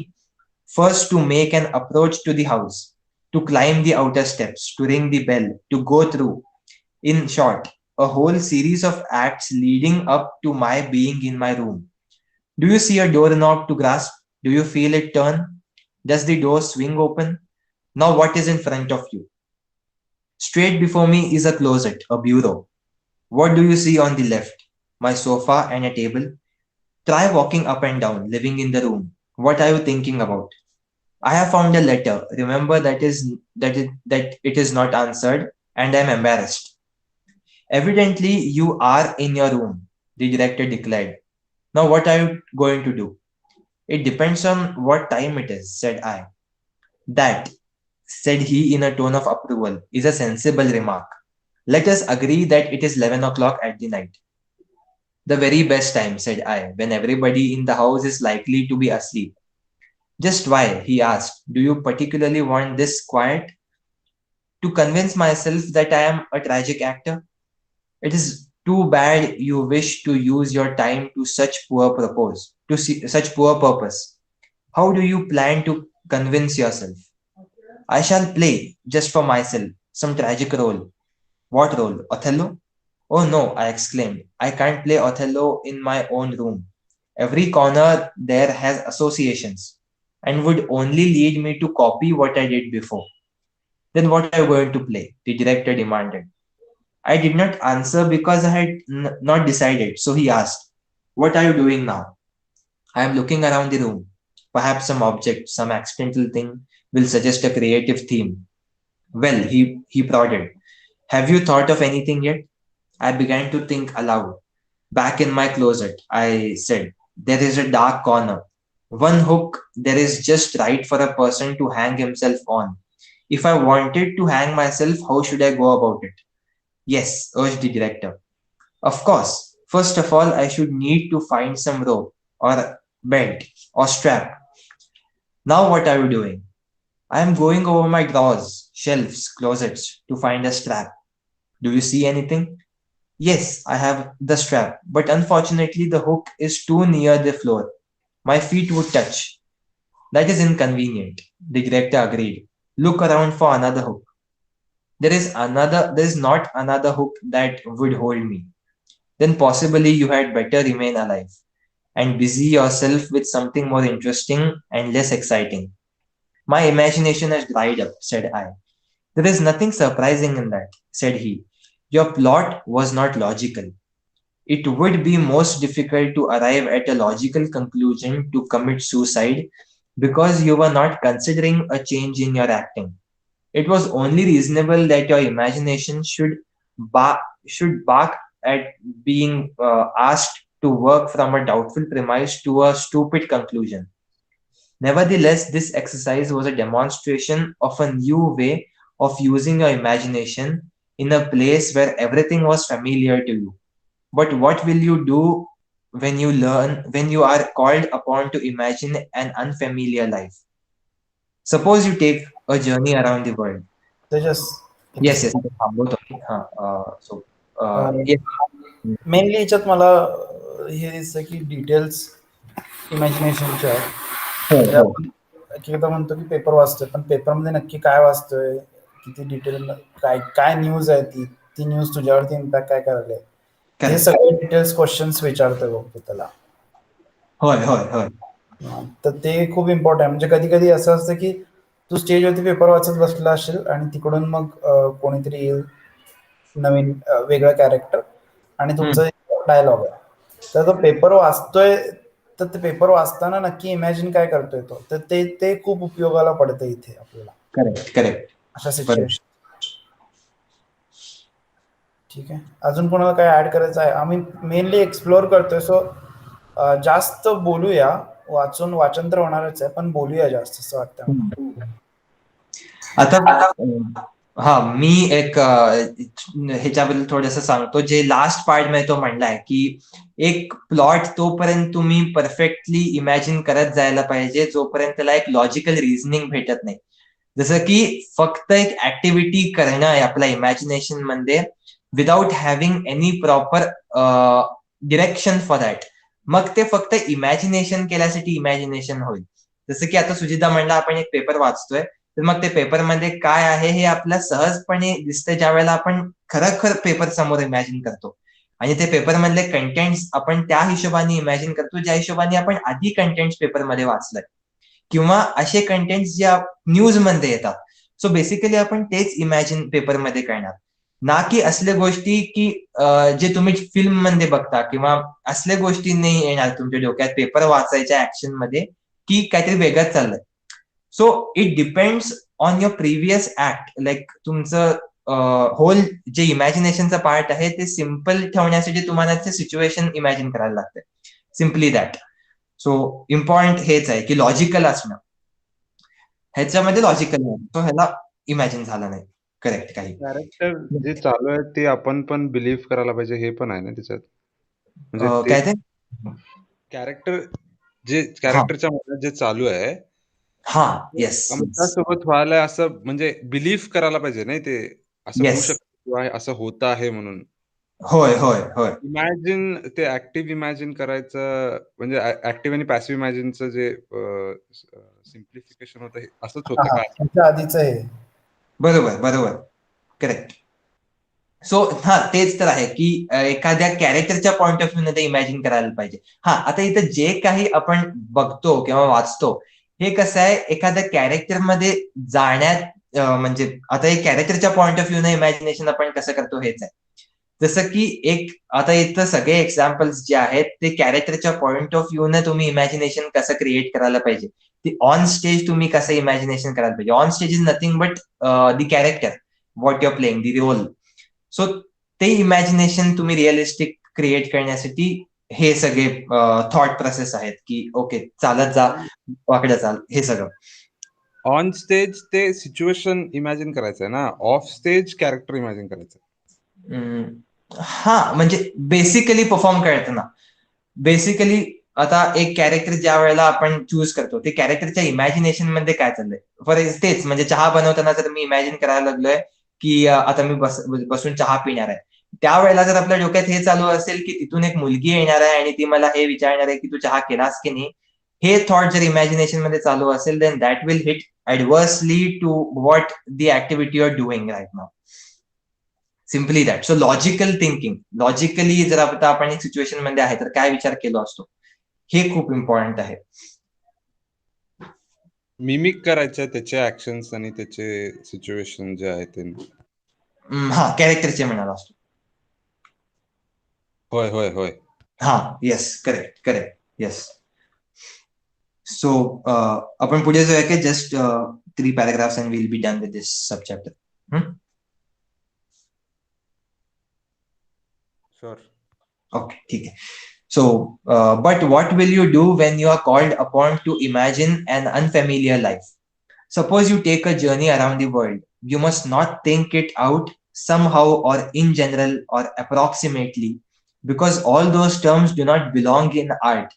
first to make an approach to the house, to climb the outer steps, to ring the bell, to go through, in short, a whole series of acts leading up to my being in my room. Do you see a doorknob to grasp? Do you feel it turn? Does the door swing open? Now, what is in front of you? Straight before me is a closet, a bureau. What do you see on the left? My sofa and a table. Try walking up and down, living in the room. What are you thinking about? I have found a letter. Remember that it is not answered, and I am embarrassed. Evidently, you are in your room, the director declared. Now, what are you going to do? It depends on what time it is, said I. That, said he in a tone of approval, is a sensible remark. Let us agree that it is 11 o'clock at the night. The very best time, said I, when everybody in the house is likely to be asleep. Just why? He asked. Do you particularly want this quiet? To convince myself that I am a tragic actor? It is too bad you wish to use your time to such poor purpose. How do you plan to convince yourself? I shall play, just for myself, some tragic role. What role? Othello? Oh no, I exclaimed. I can't play Othello in my own room. Every corner there has associations, and would only lead me to copy what I did before. Then what are you going to play? The director demanded. I did not answer because I had not decided. So he asked, "What are you doing now?" "I am looking around the room. Perhaps some object, some accidental thing will suggest a creative theme." "Well," he prodded, "have you thought of anything yet?" I began to think aloud. "Back in my closet," I said, "there is a dark corner. One hook there is just right for a person to hang himself on. If I wanted to hang myself, how should I go about it?" "Yes," urged the director. "Of course. First of all, I should need to find some rope or belt or strap. Now, what are you doing?" "I am going over my drawers, shelves, closets to find a strap." "Do you see anything?" "Yes, I have the strap, but unfortunately, the hook is too near the floor. My feet would touch." "That is inconvenient," the director agreed. "Look around for another hook." There is not another hook that would hold me." "Then possibly you had better remain alive and busy yourself with something more interesting and less exciting." My imagination has dried up, said I. There is nothing surprising in that, said he. Your plot was not logical. It would be most difficult to arrive at a logical conclusion to commit suicide because you were not considering a change in your acting. It was only reasonable that your imagination should bark at being asked to work from a doubtful premise to a stupid conclusion. Nevertheless, this exercise was a demonstration of a new way of using your imagination in a place where everything was familiar to you. But what will you do when you are called upon to imagine an unfamiliar life? Suppose you take a journey around the world. Tejas Yes, yes. थांबवतो मी. So, yes. Mainly याच्यात मला हे दिसतं की details इमॅजिनेशनचे आहेत. म्हणजे हो, हो. आपण एकदा म्हणतो की पेपर वाचतोय, पण पेपरमध्ये नक्की काय वाचतोय, किती डिटेल, काय काय न्यूज आहे, ती न्यूज तुझ्यावरती इम्पॅक्ट काय करायला, हे Correct. सगळे डिटेल्स क्वेश्चन्स विचारतोय बघ तू त्याला. होय, होय, होय. तर ते खूप इम्पॉर्टंट आहे. म्हणजे कधी कधी असं असतं की तू स्टेजवरती पेपर वाचत बसला असेल आणि तिकडून मग कोणीतरी येईल नवीन वेगळा कॅरेक्टर आणि तुमचा डायलॉग आहे, तर तो पेपर वाचतोय, तर ते पेपर वाचताना नक्की इमॅजिन काय करतोय तो, तर ते खूप उपयोगाला पडतं इथे आपल्याला करेक्ट, करेक्ट. अशा सिच्युएशन. ठीक आहे, अजून कोणाला काय ऍड करायचं आहे? आम्ही मेनली एक्सप्लोअर करतोय, सो जास्त बोलूया. वाचन तर होणारच आहे, पण बोलूया जास्त असं वाटतं मला. आता मी एक ह्याच्याबद्दल थोडस सांगतो. जे लास्ट पार्ट मध्ये तो म्हणलाय की एक प्लॉट तोपर्यंत तुम्ही परफेक्टली इमॅजिन करत जायला पाहिजे जोपर्यंत त्याला एक लॉजिकल रिझनिंग भेटत नाही. जसं की फक्त एक ऍक्टिव्हिटी करणं आहे आपल्या इमॅजिनेशन मध्ये without having any proper direction for that, मग ते फक्त इमॅजिनेशन केल्यासाठी इमॅजिनेशन होईल. जसं की आता सुजिता म्हणला आपण एक पेपर वाचतोय, तर मग ते पेपरमध्ये काय आहे हे आपल्याला सहजपणे दिसतं ज्या वेळेला आपण खरखर पेपर समोर इमॅजिन करतो, आणि ते पेपर मधले कंटेंट्स आपण त्या हिशोबाने इमॅजिन करतो ज्या हिशोबाने आपण आधी कंटेंट्स पेपरमध्ये वाचलंय, किंवा असे कंटेंट्स ज्या न्यूज मध्ये येतात. सो बेसिकली आपण तेच इमॅजिन पेपरमध्ये करणार, ना की असल्या गोष्टी की जे तुम्ही फिल्म मध्ये बघता, किंवा असल्या गोष्टी नाही येणार तुमच्या डोक्यात पेपर वाचायच्या ऍक्शन मध्ये की काहीतरी वेगळंच चाललंय. So it depends on your previous act. Like तुमचं होल जे इमॅजिनेशनचा पार्ट आहे ते सिम्पल ठेवण्यासाठी तुम्हाला ते सिच्युएशन इमॅजिन करायला लागते. Simply that. सो इम्पॉर्टंट हेच आहे की लॉजिकल असणं. ह्याच्यामध्ये लॉजिकल नाही, तो ह्याला इमॅजिन झाला नाही. करेक्ट. काही कॅरेक्टर जे चालू आहे ते आपण पण बिलीव्ह करायला पाहिजे, हे पण आहे ना त्याच्यात. म्हणजे काय ते कॅरेक्टरच्या मनात जे चालू आहे येस आमच्यासोबत व्हायला असं म्हणजे बिलीव्ह करायला पाहिजे नाही, ते असं होऊ येस. शकतं किंवा असं होत आहे म्हणून. होय, होय, होय. इमॅजिन ते ऍक्टिव्ह इमॅजिन करायचं म्हणजे ऍक्टिव्ह आणि पॅसिव्ह इमॅजिनचं जे सिम्प्लिफिकेशन होतं हे असंच होतं का? त्याच्या आधीच हे बरोबर, बरोबर. करेक्ट. सो तेच तर आहे की एखाद्या कॅरेक्टरच्या पॉइंट ऑफ व्ह्यू ने इमॅजिन करायला पाहिजे. आता इथं जे काही आपण बघतो किंवा वाचतो हे कसं आहे, एखाद्या कॅरेक्टरमध्ये जाण्यात म्हणजे आता एक कॅरेक्टरच्या पॉइंट ऑफ व्ह्यू ने इमॅजिनेशन आपण कसं करतो हेच आहे. जसं की एक आता इथं सगळे एक्झाम्पल्स जे आहेत ते कॅरेक्टरच्या पॉइंट ऑफ व्ह्यू ने तुम्ही इमॅजिनेशन कसं क्रिएट करायला पाहिजे, ते ऑन स्टेज तुम्ही कसं इमॅजिनेशन करायला पाहिजे. On stage is nothing but the character what your playing, the role. So ते इमॅजिनेशन तुम्ही रिअलिस्टिक क्रिएट करण्यासाठी हे सगळे थॉट प्रोसेस आहेत की ओके चालत जा, वाकडं चाल, हे सगळं. ऑन स्टेज ते सिच्युएशन इमॅजिन करायचं आहे ना, ऑफ स्टेज कॅरेक्टर इमॅजिन करायचं. म्हणजे बेसिकली परफॉर्म करताना बेसिकली आता एक कॅरेक्टर ज्या वेळेला आपण चूज करतो ते कॅरेक्टरच्या इमॅजिनेशन मध्ये काय चाललंय. फॉर तेच म्हणजे चहा बनवताना जर मी इमॅजिन करायला लागलोय की आता मी बसून चहा पिणार आहे, त्यावेळेला जर आपल्या डोक्यात हे चालू असेल की तिथून एक मुलगी येणार आहे आणि ती मला हे विचारणार आहे की तू चहा केलास की नाही, हे थॉट जर इमॅजिनेशन मध्ये चालू असेल then that will hit adversely to what the activity you are doing right now. Simply that. So logical thinking, logically जर आता आपण एक सिच्युएशन मध्ये आहे तर काय विचार केला असतो, हे खूप इम्पॉर्टंट आहे. मिमिक करायचं त्याचे ऍक्शन्स आणि त्याचे सिच्युएशन जे आहे ते. हा, कॅरेक्टरचे म्हणाला असतो. होय होय होय. हा, yes, correct correct, yes. So आपण पुढे जाऊया की just 3 paragraphs and will be done with this sub chapter. Sure. Okay, ठीक आहे. So, but what will you do when you are called upon to imagine an unfamiliar life? Suppose you take a journey around the world. You must not think it out somehow or in general or approximately, because all those terms do not belong in art.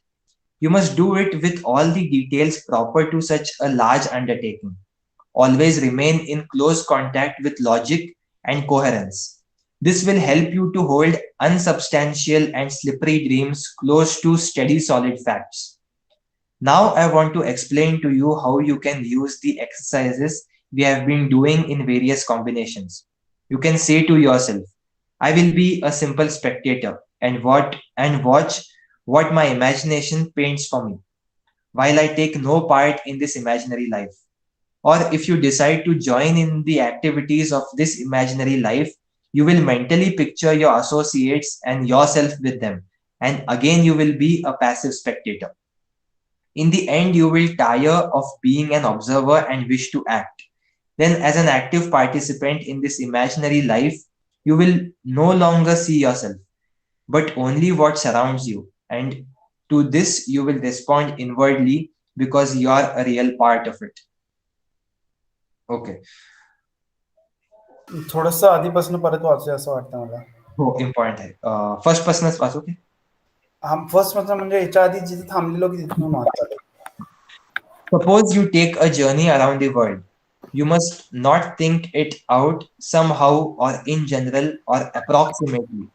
You must do it with all the details proper to such a large undertaking. Always remain in close contact with logic and coherence. This will help you to hold unsubstantial and slippery dreams close to steady, solid facts. Now, I want to explain to you how you can use the exercises we have been doing in various combinations. You can say to yourself, I will be a simple spectator and watch what my imagination paints for me, while I take no part in this imaginary life. Or if you decide to join in the activities of this imaginary life, you will mentally picture your associates and yourself with them. And again, you will be a passive spectator. In the end, you will tire of being an observer and wish to act. Then, as an active participant in this imaginary life, you will no longer see yourself, but only what surrounds you. And to this, you will respond inwardly because you are a real part of it. Okay. थोडस आधीपासून परत वाचूया असं वाटतं मला. हो, important आहे. First पासूनच वाचू की? हा, फर्स्ट म्हणजे याच्या आधी जिथे थांबलेलो की तिथून वाचतो. Suppose you take a journey around the world. You must not think it out somehow or in general or approximately,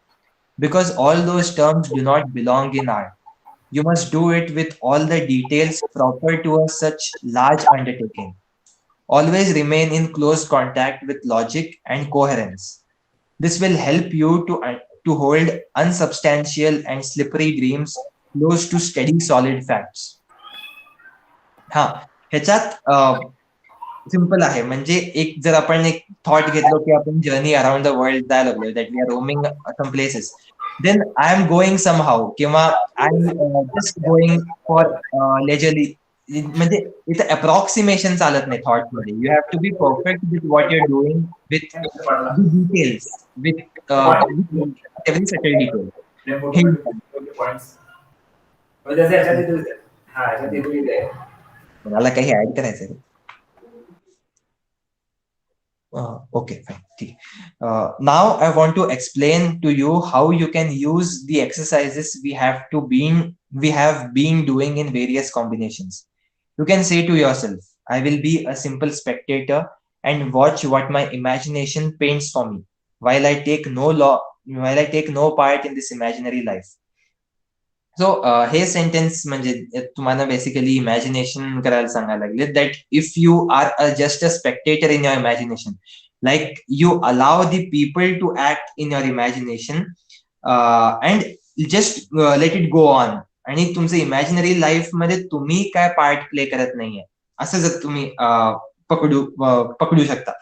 because all those terms do not belong in art. You must do it with all the details proper to a such large undertaking. Always remain in close contact with logic and coherence. This will help you to hold unsubstantial and slippery dreams close to steady, solid facts. हा, ह्याच्यात simple आहे. म्हणजे एक जर आपण एक thought घेतलो की आपण जर्नी अराउंड द वर्ल्ड जायला लागलो, that we are roaming some places, then I am going somehow, किंवा I am just going for leisurely. म्हणजे इथं अप्रॉक्सिमेशन चालत नाही थॉट मध्ये. You have to be perfect with what you are doing, with details, with every subtle detail. मला काही add करायचं? Okay, fine. Now I want to explain to you how you can use the exercises we have been doing in various combinations. You can say to yourself, I will be a simple spectator and watch what my imagination paints for me, while I take no part in this imaginary life. So हे sentence म्हणजे तुम्हाला basically imagination करायला सांगायला लागले, that if you are just a spectator in your imagination, like you allow the people to act in your imagination and just let it go on, आणि तुमचं imaginary life मध्ये तुम्ही काय पार्ट प्ले करत नाहीये असं जर तुम्ही पकडू शकता.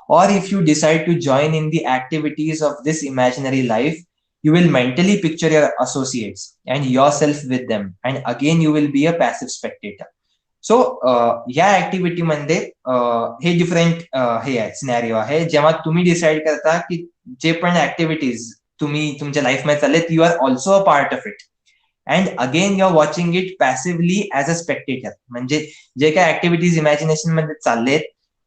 Or if you decide to join in the activities of this imaginary life, you will mentally picture your associates and yourself with them, and again you will be a passive spectator. सो या activity मध्ये हे different हे आहे, scenario आहे, जेव्हा तुम्ही decide करता की जे पण activities तुम्ही तुमच्या लाईफ मध्ये चाललेत, you are also a part of it, and again you are watching it passively as a spectator. म्हणजे जे काही ऍक्टिव्हिटीज इमॅजिनेशन मध्ये चाललेत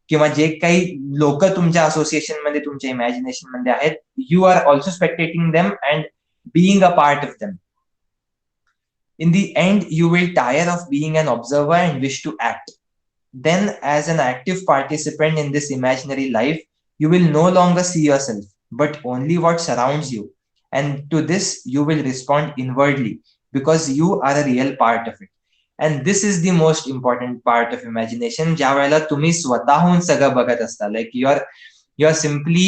किंवा जे काही लोक तुमच्या असोसिएशन मध्ये तुमच्या इमॅजिनेशन मध्ये आहेत, you are also spectating them and being a part of them. In the end, you will tire of being an observer and wish to act. Then, as an active participant in this imaginary life, you will no longer see yourself, but only what surrounds you. And to this, you will respond inwardly because you are a real part of it. And this is the most important part of imagination. ज्या वेळेला तुम्ही स्वतःहून सगळं बघत असता, like you are simply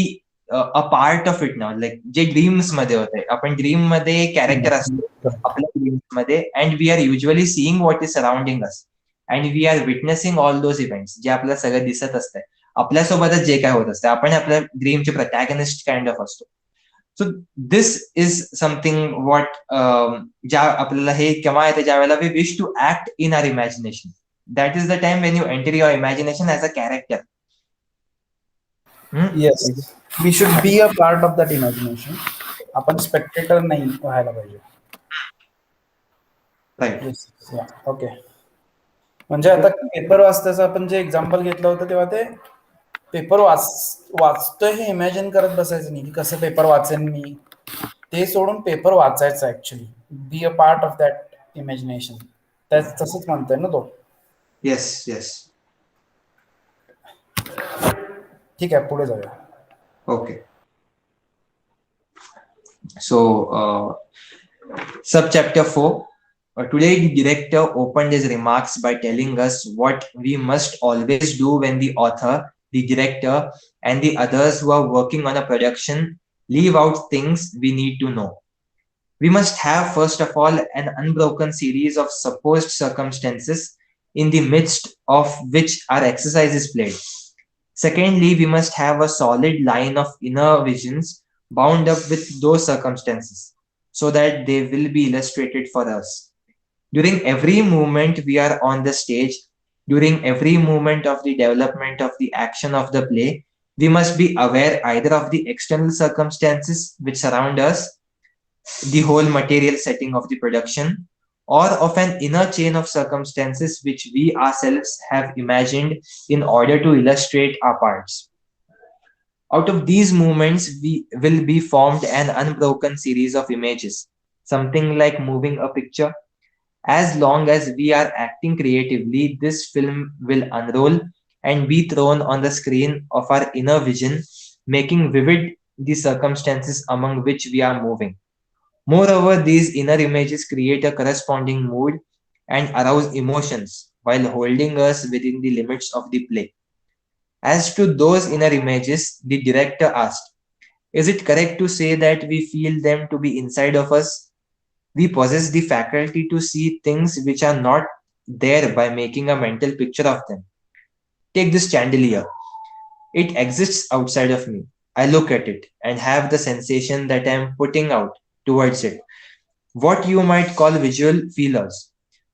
a part of it now. Like J dreams मध्ये होते, आपण ड्रीम मध्ये कॅरेक्टर असतो आपल्या ड्रीम्स मध्ये, and we are usually seeing what is surrounding us. and we are witnessing all those events जे आपल्याला सगळं दिसत असतंय, आपल्यासोबतच जे काय होत असतं, आपण आपल्या ड्रीमचे प्रोटॅगनिस्ट काइंड ऑफ असतो. So this is something what ज्या आपल्याला हे केव्हा येते, ज्या वेळेला we wish to act in our imagination. That is the time when you enter your imagination as a character. Yes, we should be a part of that imagination. आपण spectator नाही व्हायला पाहिजे. राईट. ओके. म्हणजे आता paper वाचताचं आपण जे example घेतलं होतं तेव्हा ते पेपर वाचतोय हे इमॅजिन करत बसायचं नाही की कसं पेपर वाचेन मी, ते सोडून पेपर वाचायचं. Actually B a part of that imagination. तसंच म्हणतोय ना तो. Yes yes. ठीक आहे, पुढे जाऊया. Okay. So, subchapter 4. Today, the director opened his remarks by telling us what we must always do when the author, the director, and the others who are working on a production leave out things we need to know. We must have, first of all, an unbroken series of supposed circumstances in the midst of which our exercise is played. Secondly, we must have a solid line of inner visions bound up with those circumstances so that they will be illustrated for us. During every movement we are on the stage, during every movement of the development of the action of the play, we must be aware either of the external circumstances which surround us, the whole material setting of the production, or of an inner chain of circumstances which we ourselves have imagined in order to illustrate our parts. Out of these movements, we will be formed an unbroken series of images, something like moving a picture. As long as we are acting creatively, this film will unroll and be thrown on the screen of our inner vision, making vivid the circumstances among which we are moving. Moreover, these inner images create a corresponding mood and arouse emotions while holding us within the limits of the play. As to those inner images, the director asked, is it correct to say that we feel them to be inside of us? We possess the faculty to see things which are not there by making a mental picture of them. Take this chandelier. It exists outside of me. I look at it and have the sensation that I am putting out towards it, what you might call visual feelers.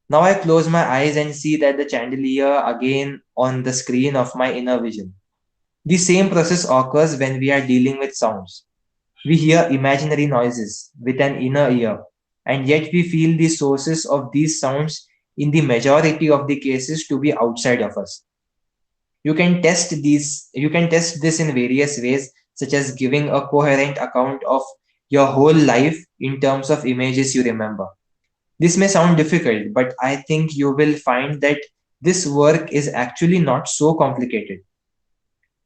Now I close my eyes and see that the chandelier again on the screen of my inner vision. The same process occurs when we are dealing with sounds. We hear imaginary noises with an inner ear, and yet we feel the sources of these sounds in the majority of the cases to be outside of us. You can test this in various ways, such as giving a coherent account of your whole life in terms of images you remember. This may sound difficult, but I think you will find that this work is actually not so complicated.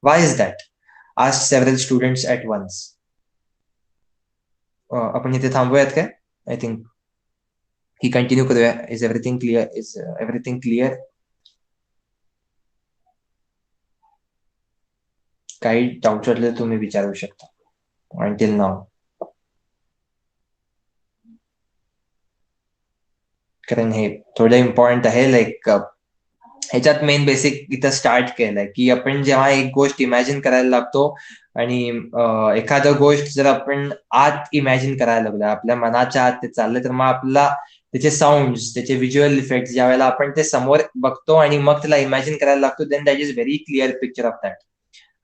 Why is that? Asked several students at once. आपण इथे थांबूयात काय? I think he continue करूया. Is everything clear? Is everything clear? काही doubt वाटले तुम्ही विचारू शकता. Until now. कारण हे थोडं इम्पॉर्टंट आहे. लाईक ह्याच्यात मेन बेसिक इथं स्टार्ट केलंय की आपण जेव्हा एक गोष्ट इमॅजिन करायला लागतो आणि एखादं गोष्ट जर आपण आत इमॅजिन करायला लागलो, आपल्या मनाच्या आत ते चाललं, तर मग आपला त्याचे साऊंड्स, त्याचे व्हिज्युअल इफेक्ट ज्या वेळेला आपण ते समोर बघतो आणि मग त्याला इमॅजिन करायला लागतो, then that is very clear picture of that.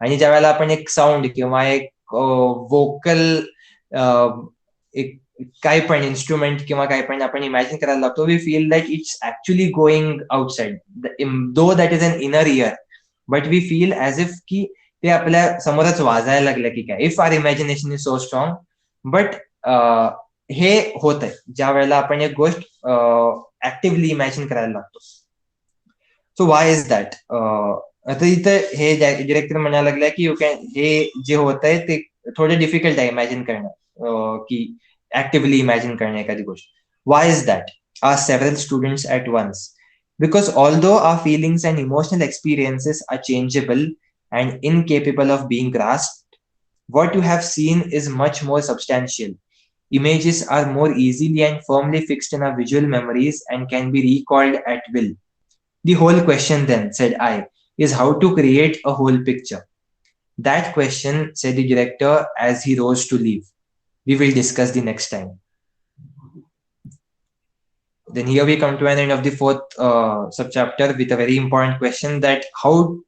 आणि ज्या वेळेला आपण एक साऊंड किंवा एक वोकल एक काही पण इन्स्ट्रुमेंट किंवा काही पण आपण इमॅजिन करायला लागतो, we feel that it's actually going outside, though that is an inner ear, but we feel as if की ते आपल्या समोरच वाजायला लागलं की काय, if our imagination is so strong. But हे होत आहे ज्या वेळेला आपण एक गोष्ट ऍक्टिव्हली इमॅजिन करायला लागतो. सो वाय इज दॅट? आता इथं हे डिरेक्टर म्हणायला लागलाय की यू कॅन, हे जे होत आहे ते थोडं डिफिकल्ट आहे इमॅजिन करणं, की actively imagine karne ekadi gosh. Why is that? Asked several students at once. Because although our feelings and emotional experiences are changeable and incapable of being grasped, what you have seen is much more substantial. Images are more easily and firmly fixed in our visual memories and can be recalled at will. The whole question then, said I, is how to create a whole picture. That question, said the director as he rose to leave. We will discuss the next time. Then here we come to an end of the fourth subchapter with a very important question, that how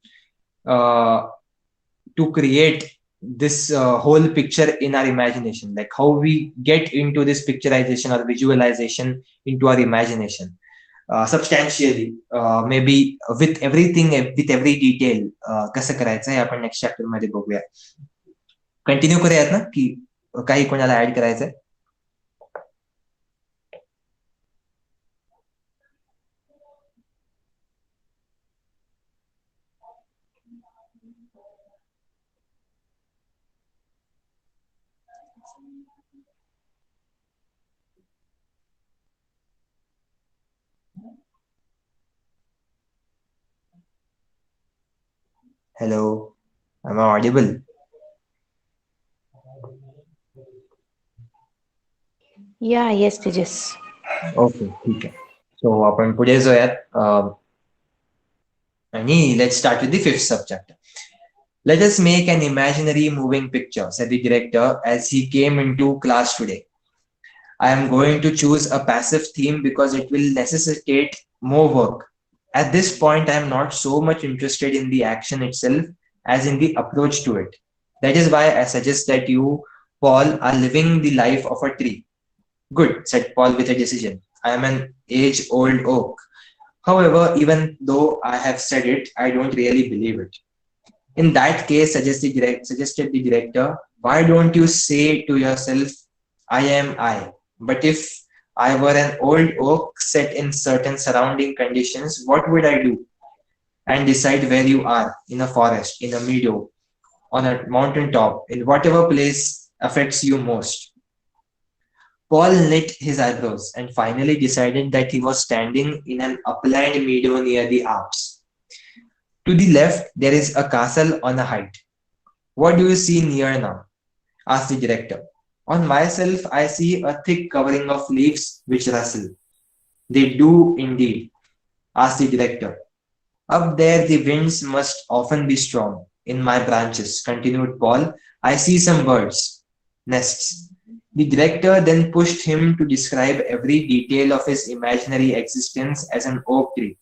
to create this whole picture in our imagination, like how we get into this picturization or visualization into our imagination substantially, maybe with everything, with every detail, कसं करायचं हे आपण next chapter मध्ये बघूया. Continue करूयात ना, की काही कोणाला ऍड करायचंय? Hello, am I audible? Yeah, yes, Tejas. Okay, ठीक आहे. सो आपण पुढे जाऊयात आणि let's start with the fifth subchapter. Let us make an imaginary moving picture, said the director as he came into class today. I am going to choose a passive theme because it will necessitate more work. At this point, I am not so much interested in the action itself as in the approach to it. That is why I suggest that you, Paul, are living the life of a tree. Good, said Paul with a decision. I am an age-old oak. However, even though I have said it, I don't really believe it. In that case, suggested the director, why don't you say to yourself, I am I. But if I were an old oak set in certain surrounding conditions, what would I do? And decide where you are, in a forest, in a meadow, on a mountain top, in whatever place affects you most. Paul knit his eyebrows and finally decided that he was standing in an upland meadow near the Alps. To the left, there is a castle on a height. What do you see near now? Asked the director. On myself, I see a thick covering of leaves which rustle. They do indeed, asked the director. Up there, the winds must often be strong. In my branches, continued Paul, I see some birds' nests. The director then pushed him to describe every detail of his imaginary existence as an oak tree.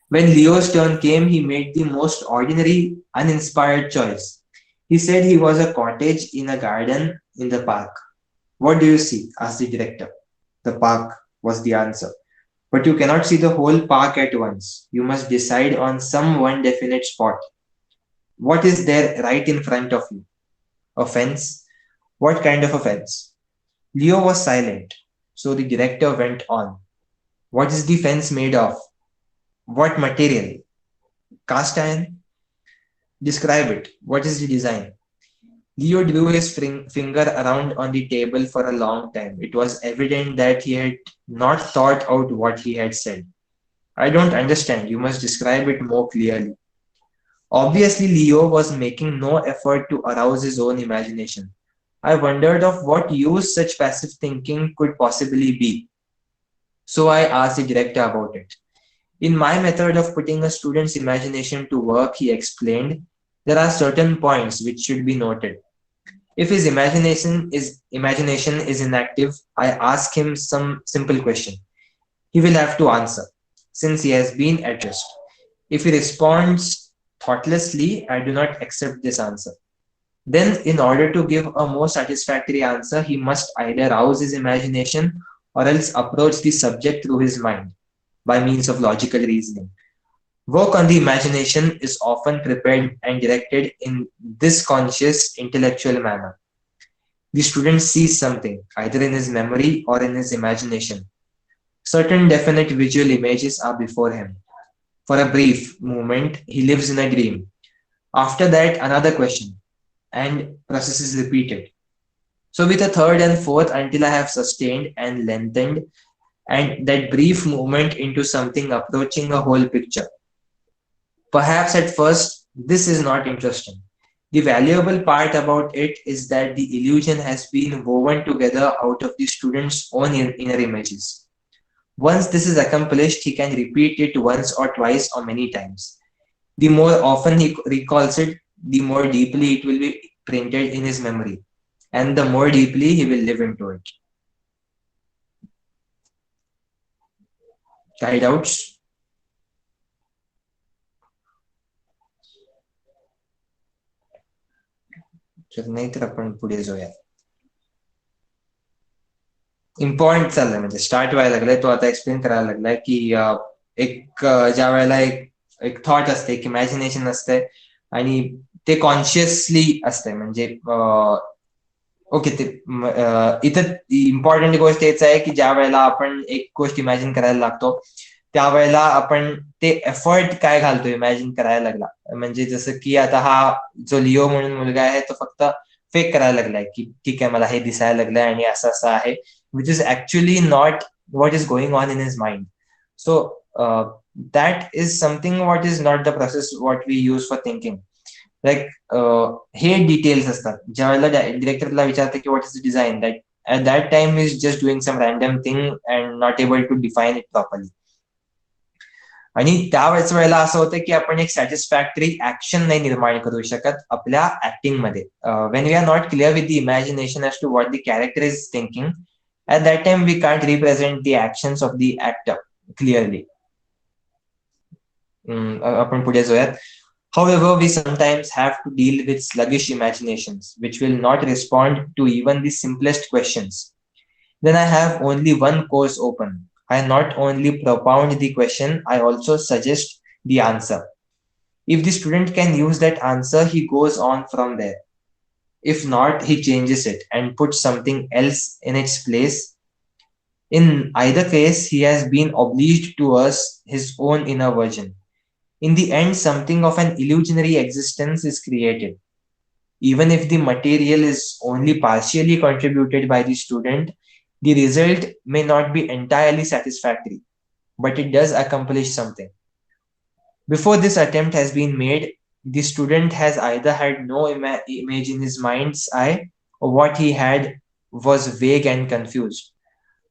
When Leo's turn came, he made the most ordinary, uninspired choice. He said he was a cottage in a garden in the park. What do you see? Asked the director. The park, was the answer. But you cannot see the whole park at once. You must decide on some one definite spot. What is there right in front of you? A fence? What kind of a fence? Leo was silent, so the director went on. What is the fence made of? What material? Cast iron? Describe it. What is the design? Leo drew his finger around on the table for a long time. It was evident that he had not thought out what he had said. I don't understand. You must describe it more clearly. Obviously, Leo was making no effort to arouse his own imagination. I wondered of what use such passive thinking could possibly be. So I asked the director about it. In my method of putting a student's imagination to work, he explained, there are certain points which should be noted. If his imagination is inactive, I ask him some simple question. He will have to answer, since he has been addressed. If he responds thoughtlessly, I do not accept this answer. Then, in order to give a more satisfactory answer, he must either rouse his imagination or else approach the subject through his mind by means of logical reasoning. Work on the imagination is often prepared and directed in this conscious intellectual manner. The student sees something, either in his memory or in his imagination. Certain definite visual images are before him. For a brief moment, he lives in a dream. After that, another question, and process is repeated. So with a third and fourth, until I have sustained and lengthened and that brief movement into something approaching a whole picture. Perhaps at first, this is not interesting. The valuable part about it is that the illusion has been woven together out of the student's own inner images. Once this is accomplished, he can repeat it once or twice or many times. The more often he recalls it, the more deeply it will be printed in his memory, and the more deeply he will live into it. Any doubts? तर नाही तर आपण पुढे जाऊया. Important चाललंय, म्हणजे start व्हायला लागलाय, तो आता एक्सप्लेन करायला लागलाय की एक ज्या वेळेला एक थॉट असते, एक इमॅजिनेशन असते आणि ते कॉन्शियसली असते. म्हणजे ओके, ते इथं इम्पॉर्टंट गोष्ट हेच आहे की ज्या वेळेला आपण एक गोष्ट इमॅजिन करायला लागतो त्यावेळेला आपण ते एफर्ट काय घालतो इमॅजिन करायला लागला. म्हणजे जसं की आता हा जो लिओ म्हणून मुलगा आहे तो फक्त फेक करायला लागलाय की ठीक आहे मला हे दिसायला लागलंय आणि असं असं आहे, which is actually not what is going on in his mind. So that is something what is not the process what we use for thinking. Like हे डिटेल्स असतात. ज्या वेळेला डिरेक्टरला विचारते की what is the design, that at that time is just doing some random thing and not able to define it properly. आणि त्यावेळेस वेळेला असं होतं की आपण एक सॅटिस्फॅक्टरी ऍक्शन नाही निर्माण करू शकत आपल्या ऍक्टिंग मध्ये. When we are not clear with the imagination as to what the character is thinking, at that time we can't represent the actions of the actor clearly. आपण पुढे जाऊयात. However, we sometimes have to deal with sluggish imaginations which will not respond to even the simplest questions. Then I have only one course open. I not only propound the question, I also suggest the answer. If the student can use that answer, he goes on from there. If not, he changes it and puts something else in its place. In either case, he has been obliged to us his own inner version. In the end, something of an illusionary existence is created. Even if the material is only partially contributed by the student, the result may not be entirely satisfactory, but it does accomplish something. Before this attempt has been made, the student has either had no image in his mind's eye, or what he had was vague and confused.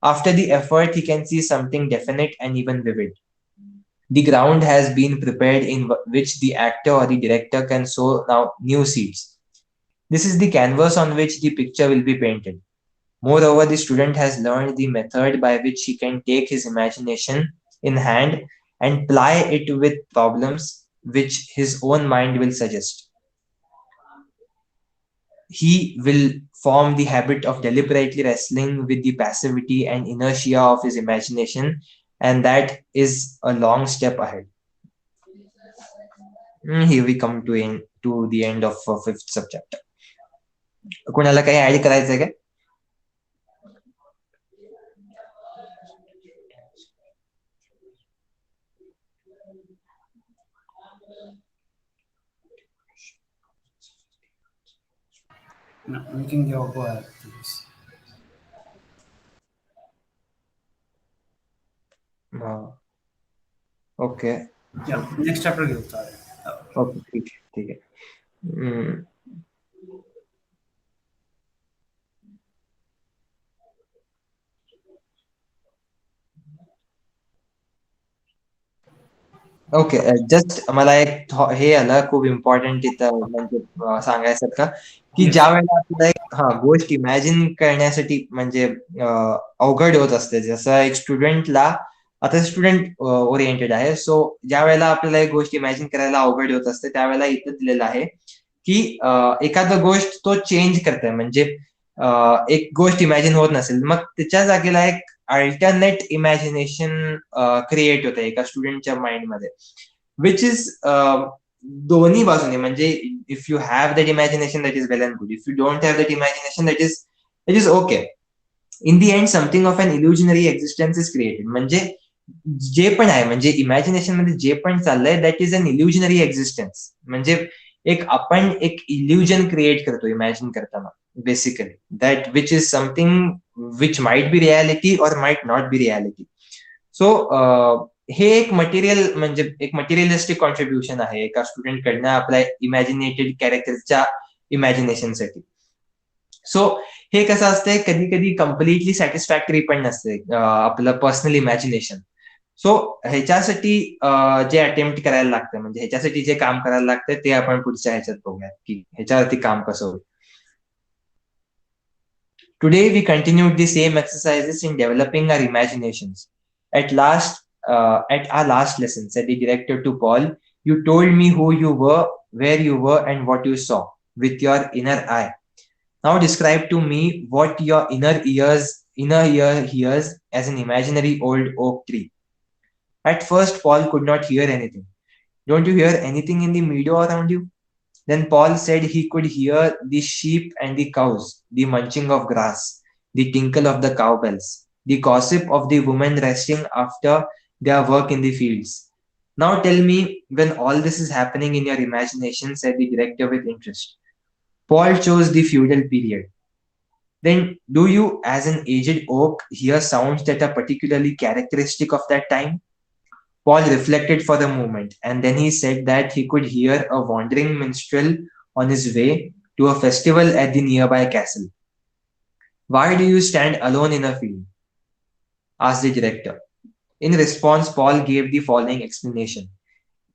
After the effort, he can see something definite and even vivid. The ground has been prepared in which the actor or the director can sow now new seeds. This is the canvas on which the picture will be painted. Moreover, the student has learned the method by which he can take his imagination in hand and ply it with problems which his own mind will suggest. He will form the habit of deliberately wrestling with the passivity and inertia of his imagination, and that is a long step ahead. Here we come to the end of fifth subchapter. कोणाला काही add करायचंय का? No, we can go ahead, please. Okay. Yeah, next chapter घेऊ चालेल. Okay, ठीक आहे. Okay, just मला एक हे आलं खूप इम्पॉर्टंट इथं म्हणजे सांगायसारखं की ज्या वेळेला आपल्याला एक गोष्ट इमॅजिन करण्यासाठी म्हणजे अवघड होत असते. जसं एक स्टुडंटला, आता स्टुडंट ओरिएंटेड आहे, सो ज्या वेळेला आपल्याला एक गोष्ट इमॅजिन करायला अवघड होत असते त्यावेळेला इथं दिलेलं आहे की एखादं गोष्ट तो चेंज करतोय. म्हणजे एक गोष्ट इमॅजिन होत नसेल मग त्याच्या जागेला एक अल्टरनेट इमॅजिनेशन क्रिएट होतं एका स्टुडंटच्या माइंडमध्ये, विच इज दोन्ही बाजूने. म्हणजे if you have that imagination that is well and good, if you don't have that imagination that is okay. In the end something of an illusionary existence is created. म्हणजे जे पण आहे, म्हणजे imagination मध्ये जे पण चाललंय दॅट इज अन इल्युजनरी एक्झिस्टन्स. म्हणजे आपण एक इल्युजन क्रिएट करतो इमॅजिन करताना basically, that which is something which might be reality और माइट नॉट बी रियालिटी. सो हे एक मटेरियल, म्हणजे एक मटेरियलिस्टिक कॉन्ट्रीब्युशन आहे एका स्टुडंट कडनं आपल्या इमॅजिनेटेड कॅरेक्टरच्या इमॅजिनेशनसाठी. सो हे कसं असतंय, कधी कधी कम्प्लिटली सॅटिस्फॅक्टरी पण नसते आपलं पर्सनल इमॅजिनेशन. सो ह्याच्यासाठी जे अटेम्प्ट करायला लागतं, म्हणजे ह्याच्यासाठी जे काम करायला लागतं ते आपण पुढच्या ह्याच्यात बघूयात की ह्याच्यावरती काम कसं होईल. Today we continued the same exercises in developing our imaginations. At our last lesson, said the director to Paul, you told me who you were, where you were, and what you saw with your inner eye. Now describe to me what your inner ear hears as an imaginary old oak tree. At first, Paul could not hear anything. Don't you hear anything in the meadow around you? Then Paul said he could hear the sheep and the cows, the munching of grass, the tinkle of the cowbells, the gossip of the women resting after their work in the fields. Now tell me when all this is happening in your imagination, said the director with interest. Paul chose the feudal period. Then do you, as an aged oak, hear sounds that are particularly characteristic of that time? Paul reflected for a moment, and then he said that he could hear a wandering minstrel on his way to a festival at the nearby castle. Why do you stand alone in a field? Asked the director. In response, Paul gave the following explanation.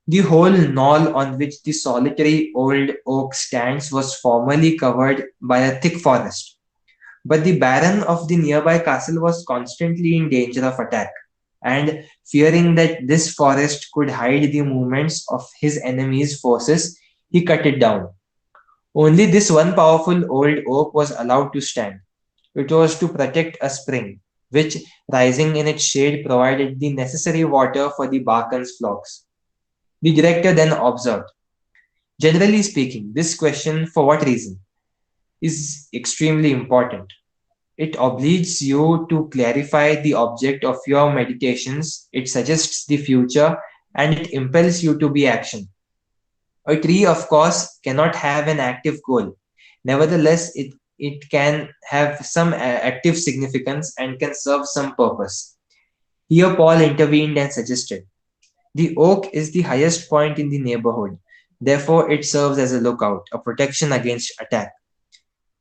The whole knoll on which the solitary old oak stands was formerly covered by a thick forest, but the baron of the nearby castle was constantly in danger of attack, and fearing that this forest could hide the movements of his enemy's forces, he cut it down. Only this one powerful old oak was allowed to stand. It was to protect a spring, which, rising in its shade, provided the necessary water for the Barkan's flocks. The director then observed, generally speaking, this question, for what reason, is extremely important. It obliges you to clarify the object of your meditations, it suggests the future, and it impels you to be action. A tree, of course, cannot have an active goal. Nevertheless, it can have some active significance and can serve some purpose. Here, Paul intervened and suggested the oak is the highest point in the neighborhood. Therefore, it serves as a lookout, a protection against attack.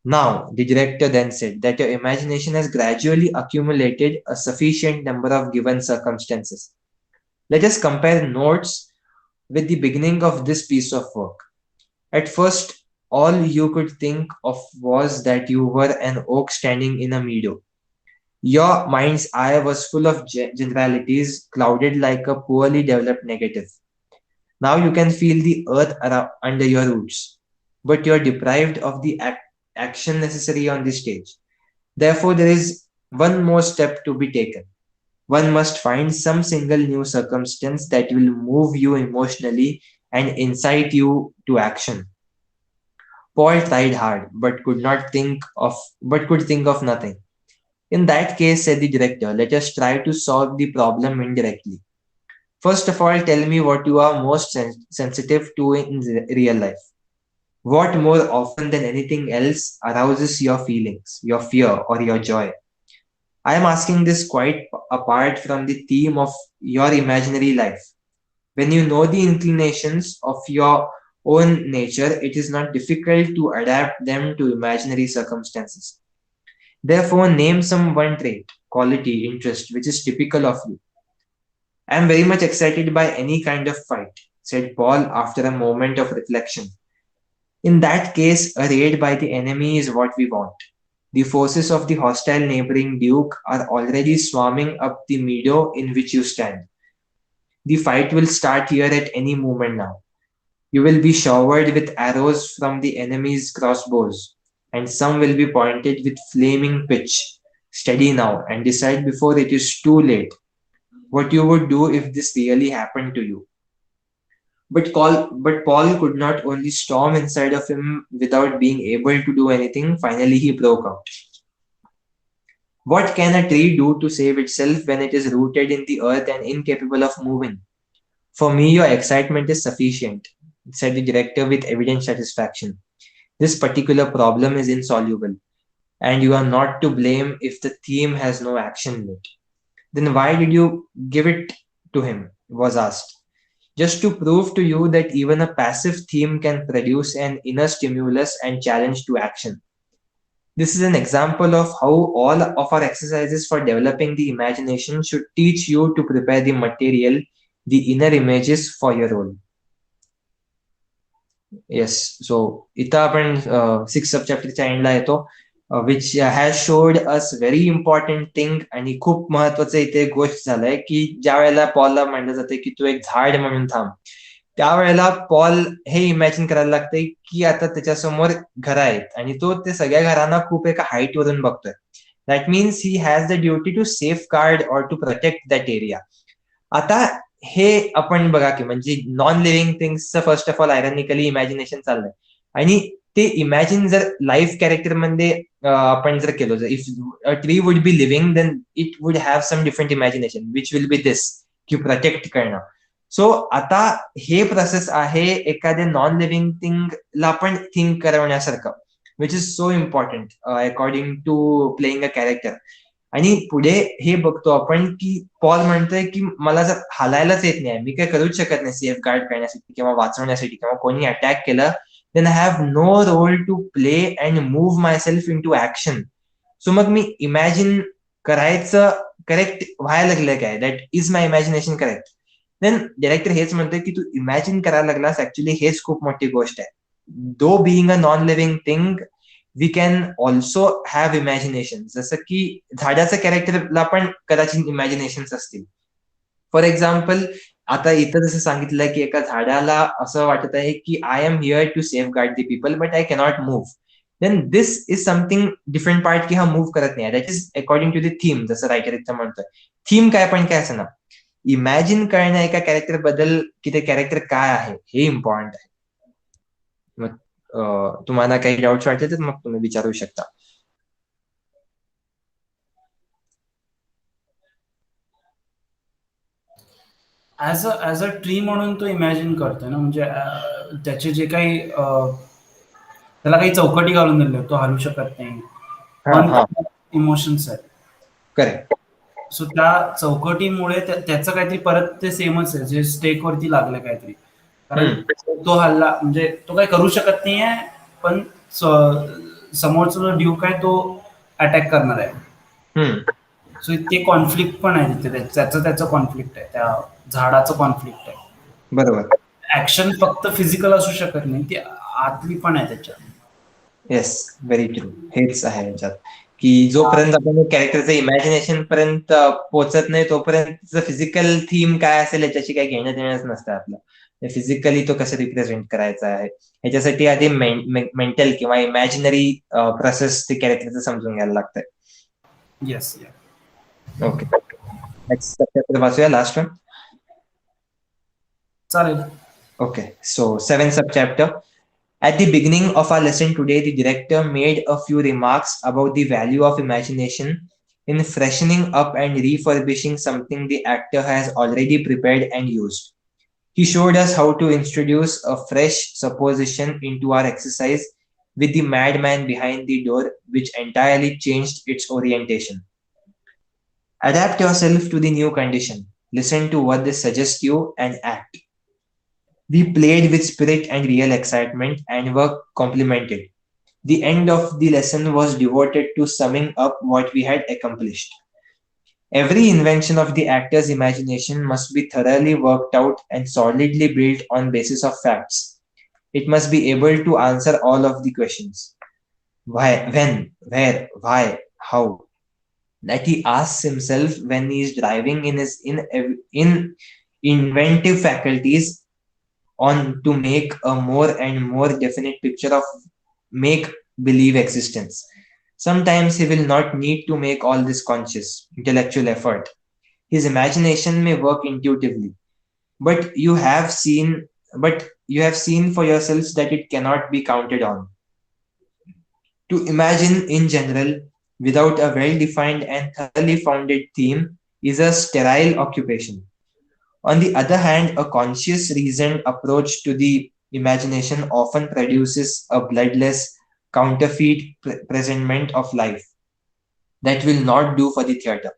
Now, the director then said that your imagination has gradually accumulated a sufficient number of given circumstances. Let us compare notes with the beginning of this piece of work. At first, all you could think of was that you were an oak standing in a meadow. Your mind's eye was full of generalities, clouded like a poorly developed negative. Now you can feel the earth under your roots, but you are deprived of the action necessary on the stage. Therefore, there is one more step to be taken. One must find some single new circumstance that will move you emotionally and incite you to action. Paul tried hard, but could think of nothing. In that case, said the director, let us try to solve the problem indirectly. First of all, tell me what you are most sensitive to in real life. What more often than anything else arouses your feelings, your fear, or your joy? I am asking this quite apart from the theme of your imaginary life. When you know the inclinations of your own nature, it is not difficult to adapt them to imaginary circumstances. Therefore, name some one trait, quality, interest, which is typical of you. I am very much excited by any kind of fight, said Paul after a moment of reflection. In that case, a raid by the enemy is what we want. The forces of the hostile neighboring duke are already swarming up the meadow in which you stand. The fight will start here at any moment now. You will be showered with arrows from the enemy's crossbows, and some will be pointed with flaming pitch. Steady now and decide before it is too late what you would do if this really happened to you. But Paul could not only storm inside of him without being able to do anything. Finally, he broke out. What can a tree do to save itself when it is rooted in the earth and incapable of moving? For me, your excitement is sufficient, said the director with evident satisfaction. This particular problem is insoluble, and you are not to blame if the theme has no action in it. Then why did you give it to him? Was asked. Just to prove to you that even a passive theme can produce an inner stimulus and challenge to action. This is an example of how all of our exercises for developing the imagination should teach you to prepare the material, the inner images for your role. Yes, so इथं आपण 6th सबचॅप्टरच्या एंडला येतो, which has showed us very important thing. आणि खूप महत्वाचं इथे गोष्ट झालंय की ज्या वेळेला पॉलला म्हणलं जाते की तू एक झाड म्हणून थांब, त्यावेळेला पॉल हे इमॅजिन करायला लागतंय की आता त्याच्यासमोर घरं आहेत आणि तो ते सगळ्या घरांना खूप एका हाईट वरून बघतोय. That means he has the duty to safeguard or to protect that area. आता हे आपण बघा की म्हणजे नॉन लिव्हिंग थिंग्सचं first of all ironically imagination चाललंय. आणि ते इमॅजिन जर लाईफ कॅरेक्टर मध्ये आपण जर केलं, जर if a tree would be living then it would have some different imagination which will be this की प्रोटेक्ट करणं. सो आता हे प्रोसेस आहे एखाद्या नॉन लिव्हिंग थिंगला पण थिंक करवण्यासारखं, which is so important according to playing a character. आणि पुढे हे बघतो आपण की पॉल म्हणतोय की मला जर हालायलाच येत नाही, मी काय करूच शकत नाही सेफ गार्ड करण्यासाठी किंवा वाचवण्यासाठी, किंवा कोणी अटॅक केलं then I have no role to play and move myself into action. So मग मी इमॅजिन करायचं करेक्ट व्हायला लागलं काय, that is my imagination correct. Then director हेच म्हणतोय की तू इमॅजिन करायला लागलास, ऍक्च्युली हेच खूप मोठी गोष्ट आहे. Though being a non living thing we can also have imagination. जसं की झाडाच्या कॅरेक्टरला पण कदाचित इमॅजिनेशन्स असतील. फॉर एक्झाम्पल आता इथं जसं सांगितलं की एका झाडाला असं वाटत आहे की I am here to safeguard the people but I cannot move. Then this is something different part की हा मूव्ह करत नाही. That is according to the theme, जसं रायटर इथं म्हणतोय. थीम काय पण काय असं ना, इमॅजिन करणं एका कॅरेक्टर बद्दल की ते कॅरेक्टर काय आहे हे इम्पॉर्टंट आहे. मग तुम्हाला काही डाऊट्स वाटले तर मग तुम्ही विचारू शकता. ऍज अ ट्री म्हणून तो इमॅजिन करतोय ना, म्हणजे त्याचे जे काही त्याला काही चौकटी घालून दिले, तो हलू शकत नाही, पण इमोशन्स आहेत. करेक्ट. सो त्या चौकटीमुळे त्याचं काहीतरी परत ते सेमच आहे, जे स्टेक वरती लागलं काहीतरी. कारण तो हल्ला म्हणजे तो काही करू शकत नाहीये, पण समोरचा जो ड्यूक आहे तो अटॅक करणार आहे. सो ते कॉन्फ्लिक्ट पण आहे तिथे, त्याचं कॉन्फ्लिक्ट आहे, त्या झाडाचं कॉन्फ्लिक्ट आहे. बरोबर. ऍक्शन फक्त फिजिकल असू शकत नाही, ती आतली पण आहे त्याच्यात. Yes, very true. हेच आहे याच्यात की जोपर्यंत आपण कॅरेक्टरचं इमॅजिनेशन पर्यंत पोहोचत नाही तोपर्यंत फिजिकल थीम काय असेल याच्याशी काही घेणं देणंच नसतं आपलं. फिजिकली तो कसं रिप्रेझेंट करायचा आहे ह्याच्यासाठी आधी मेंटल किंवा इमॅजिनरी प्रोसेस ते कॅरेक्टरचं समजून घ्यायला लागतंय. येस. ओके, नेक्स्ट चॅप्टर वाचूया, लास्ट वन. चालेल. Okay, so 7th subchapter. At the beginning of our lesson today, the director made a few remarks about the value of imagination in freshening up and refurbishing something the actor has already prepared and used. He showed us how to introduce a fresh supposition into our exercise with the madman behind the door, which entirely changed its orientation. Adapt yourself to the new condition. Listen to what they suggest you and act. We played with spirit and real excitement and were complimented. The end of the lesson was devoted to summing up what we had accomplished. Every invention of the actor's imagination must be thoroughly worked out and solidly built on basis of facts. It must be able to answer all of the questions. Why, when, where, why, how, that he asks himself when he is driving in his inventive faculties on to make a more and more definite picture of make-believe existence. Sometimes he will not need to make all this conscious, intellectual effort. His imagination may work intuitively, but you have seen for yourselves that it cannot be counted on. To imagine in general, without a well-defined and thoroughly founded theme, is a sterile occupation. On the other hand, a conscious, reasoned approach to the imagination often produces a bloodless, counterfeit presentment of life that will not do for the theater.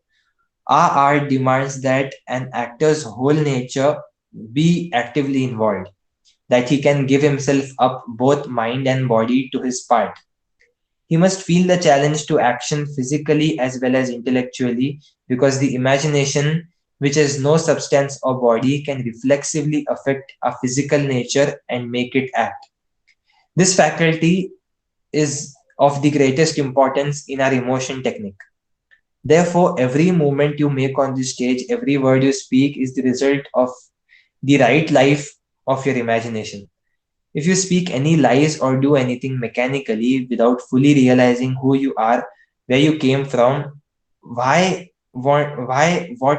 Our art demands that an actor's whole nature be actively involved, that he can give himself up, both mind and body, to his part. He must feel the challenge to action physically as well as intellectually, because the imagination, which has no substance or body, can reflexively affect our physical nature and make it act. This faculty is of the greatest importance in our emotion technique. Therefore, every movement you make on the stage, every word you speak is the result of the right life of your imagination. If you speak any lies or do anything mechanically without fully realizing who you are, where you came from, what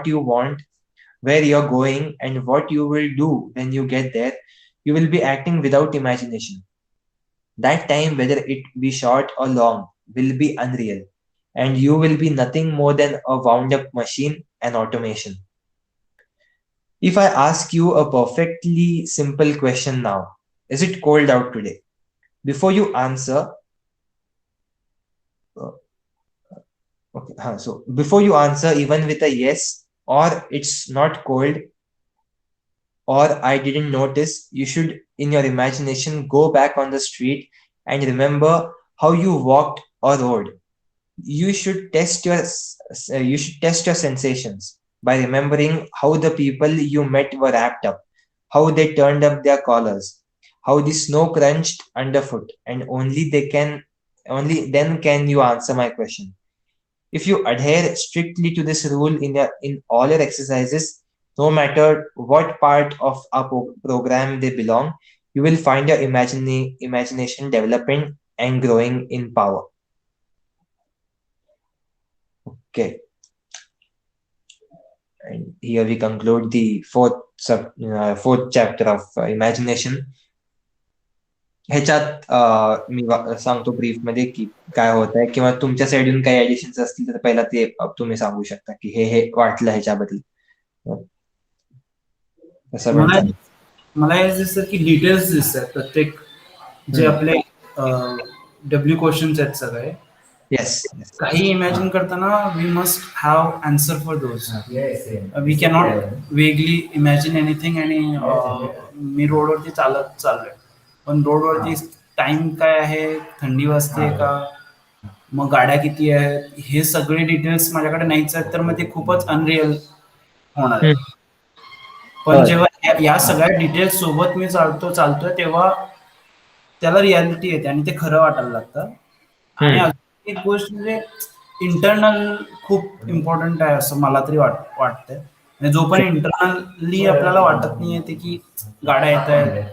you want, where you're going, and what you will do when you get there, you will be acting without imagination. That time, whether it be short or long, will be unreal, and you will be nothing more than a wound up machine and automation. If I ask you a perfectly simple question now, is it cold out today? Before you answer, uh, okay, so before you answer, even with a yes, or it's not cold, or I didn't notice, you should, in your imagination, go back on the street and remember how you walked or rode. You should test your sensations by remembering how the people you met were wrapped up, how they turned up their collars, how the snow crunched underfoot, and only then can you answer my question. If you adhere strictly to this rule in all your exercises, no matter what part of our program they belong, you will find your imagination developing and growing in power. Okay. And here we conclude the fourth chapter of imagination. ह्याच्यात मी सांगतो brief मध्ये की काय होत आहे, किंवा तुमच्या साईडून काही ऍडिशन्स असतील तर पहिला ते तुम्ही सांगू शकता की हे वाटलं ह्याच्याबद्दल. कसं मला वाटतं? मला हे दिसतं की डिटेल्स दिसतात प्रत्येक जे आपले डब्ल्यू क्वेश्चन्स आहेत सगळे. येस. काही इमॅजिन करताना we must have answer for those. We cannot vaguely imagine anything आणि मी रोडवरती चालत चाललोय, पण रोडवरती टाइम काय आहे, थंडी वाजते का, मग गाड्या किती आहेत, हे सगळे डिटेल्स माझ्याकडे नाहीच आहेत, तर मग ते खूपच अनरिअल होणार आहे. पण जेव्हा या सगळ्या डिटेल्स सोबत मी चालतोय तेव्हा त्याला रियालिटी येते आणि ते खरं वाटायला लागतं. आणि अजून एक गोष्ट म्हणजे इंटरनल खूप इम्पॉर्टंट आहे असं मला तरी वाटतंय. म्हणजे जो पण इंटरनली आपल्याला वाटत नाही येते की गाड्या येत आहेत,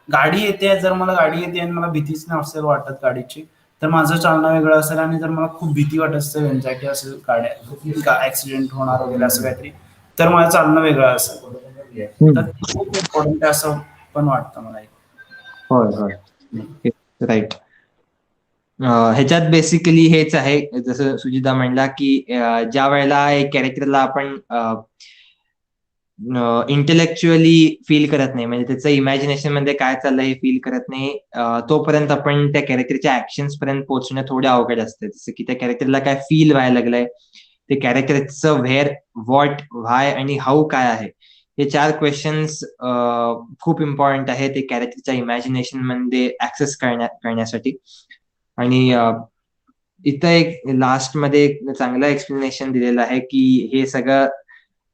गाडी येते, जर मला गाडी येते आणि मला भीतीच नाही असेल वाटत गाडीची, तर माझं चालणं वेगळं असेल. आणि जर मला खूप भीती वाटत असेल, एन्झायटी असेल, गाड्या ऍक्सिडेंट होणार वगैरे असं काहीतरी, तर माझं चालणं वेगळं असेल. तर खूप इम्पॉर्टंट आहे असं पण वाटतं मला. होय, राईट. ह्याच्यात बेसिकली हेच आहे, जसं सुजिता म्हणला की ज्या वेळेला एक कॅरेक्टरला आपण इंटेलेक्च्युअली फील करत नाही, म्हणजे त्याचं इमॅजिनेशन मध्ये काय चाललंय हे फील करत नाही, तोपर्यंत आपण त्या कॅरेक्टरच्या ऍक्शन्स पर्यंत पोहोचणं थोडं अवघड असतं. जसं की त्या कॅरेक्टरला काय फील व्हायला लागलंय, ते कॅरेक्टरचं व्हेअर, व्हॉट, व्हाय आणि हाऊ काय आहे, हे 4 क्वेश्चन्स खूप इम्पॉर्टंट आहे ते कॅरेक्टरच्या इमॅजिनेशन मध्ये ऍक्सेस करण्यासाठी. आणि इथं एक लास्ट मध्ये एक चांगलं एक्सप्लेनेशन दिलेलं आहे की हे सगळं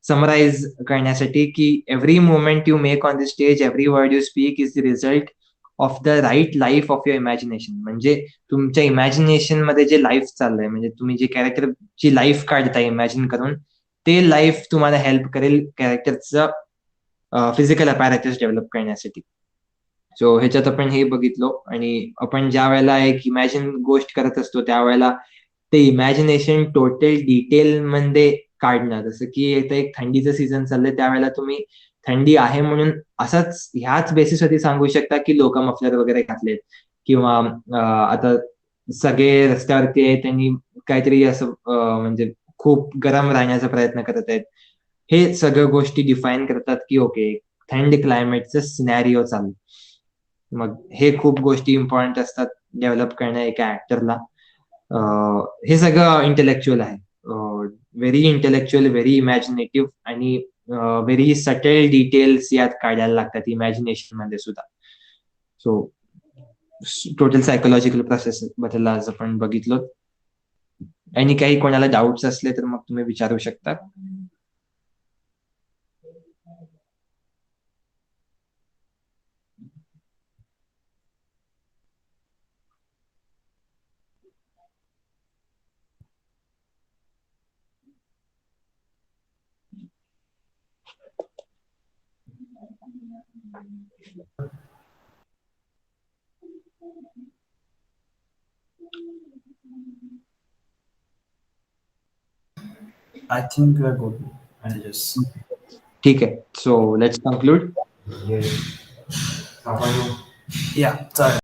समराइज करण्यासाठी की every moment you make on the stage, every word you speak is the result of the right life of your imagination. म्हणजे तुमच्या इमॅजिनेशन मध्ये जे लाईफ चाललंय, म्हणजे तुम्ही जे कॅरेक्टरची लाईफ काढताय इमॅजिन करून, ते लाईफ तुम्हाला हेल्प करेल कॅरेक्टरचं फिजिकल अपॅरेटस डेव्हलप करण्यासाठी. सो ह्याच्यात आपण हे बघितलो. आणि आपण ज्या वेळेला एक इमॅजिन गोष्ट करत असतो त्यावेळेला ते इमॅजिनेशन टोटल डिटेल मध्ये काढणं. जसं की आता एक थंडीचं सीझन चाललंय, त्यावेळेला तुम्ही थंडी आहे म्हणून असंच ह्याच बेसिसवरती सांगू शकता की लोक मफलर वगैरे घातलेत, किंवा आता सगळे रस्त्यावरती आहेत त्यांनी काहीतरी असं म्हणजे खूप गरम राहण्याचा प्रयत्न करत आहेत. हे सगळ्या गोष्टी डिफाईन करतात की ओके, थंड क्लायमेटचं सिनॅरिओ चालू. मग हे खूप गोष्टी इम्पॉर्टंट असतात डेव्हलप करणं एका ऍक्टरला. हे सगळं इंटेलेक्च्युअल आहे, व्हेरी इंटेलेक्च्युअल, व्हेरी इमॅजिनेटिव्ह, आणि व्हेरी सटल डिटेल्स यात काढायला लागतात इमॅजिनेशन मध्ये सुद्धा. सो टोटल सायकोलॉजिकल प्रोसेस बद्दल आज आपण बघितलं. आणि काही कोणाला डाऊट्स असले तर मग तुम्ही विचारू शकता. I think we're good. I'll just. ठीक आहे. So let's conclude. Yeah, sorry.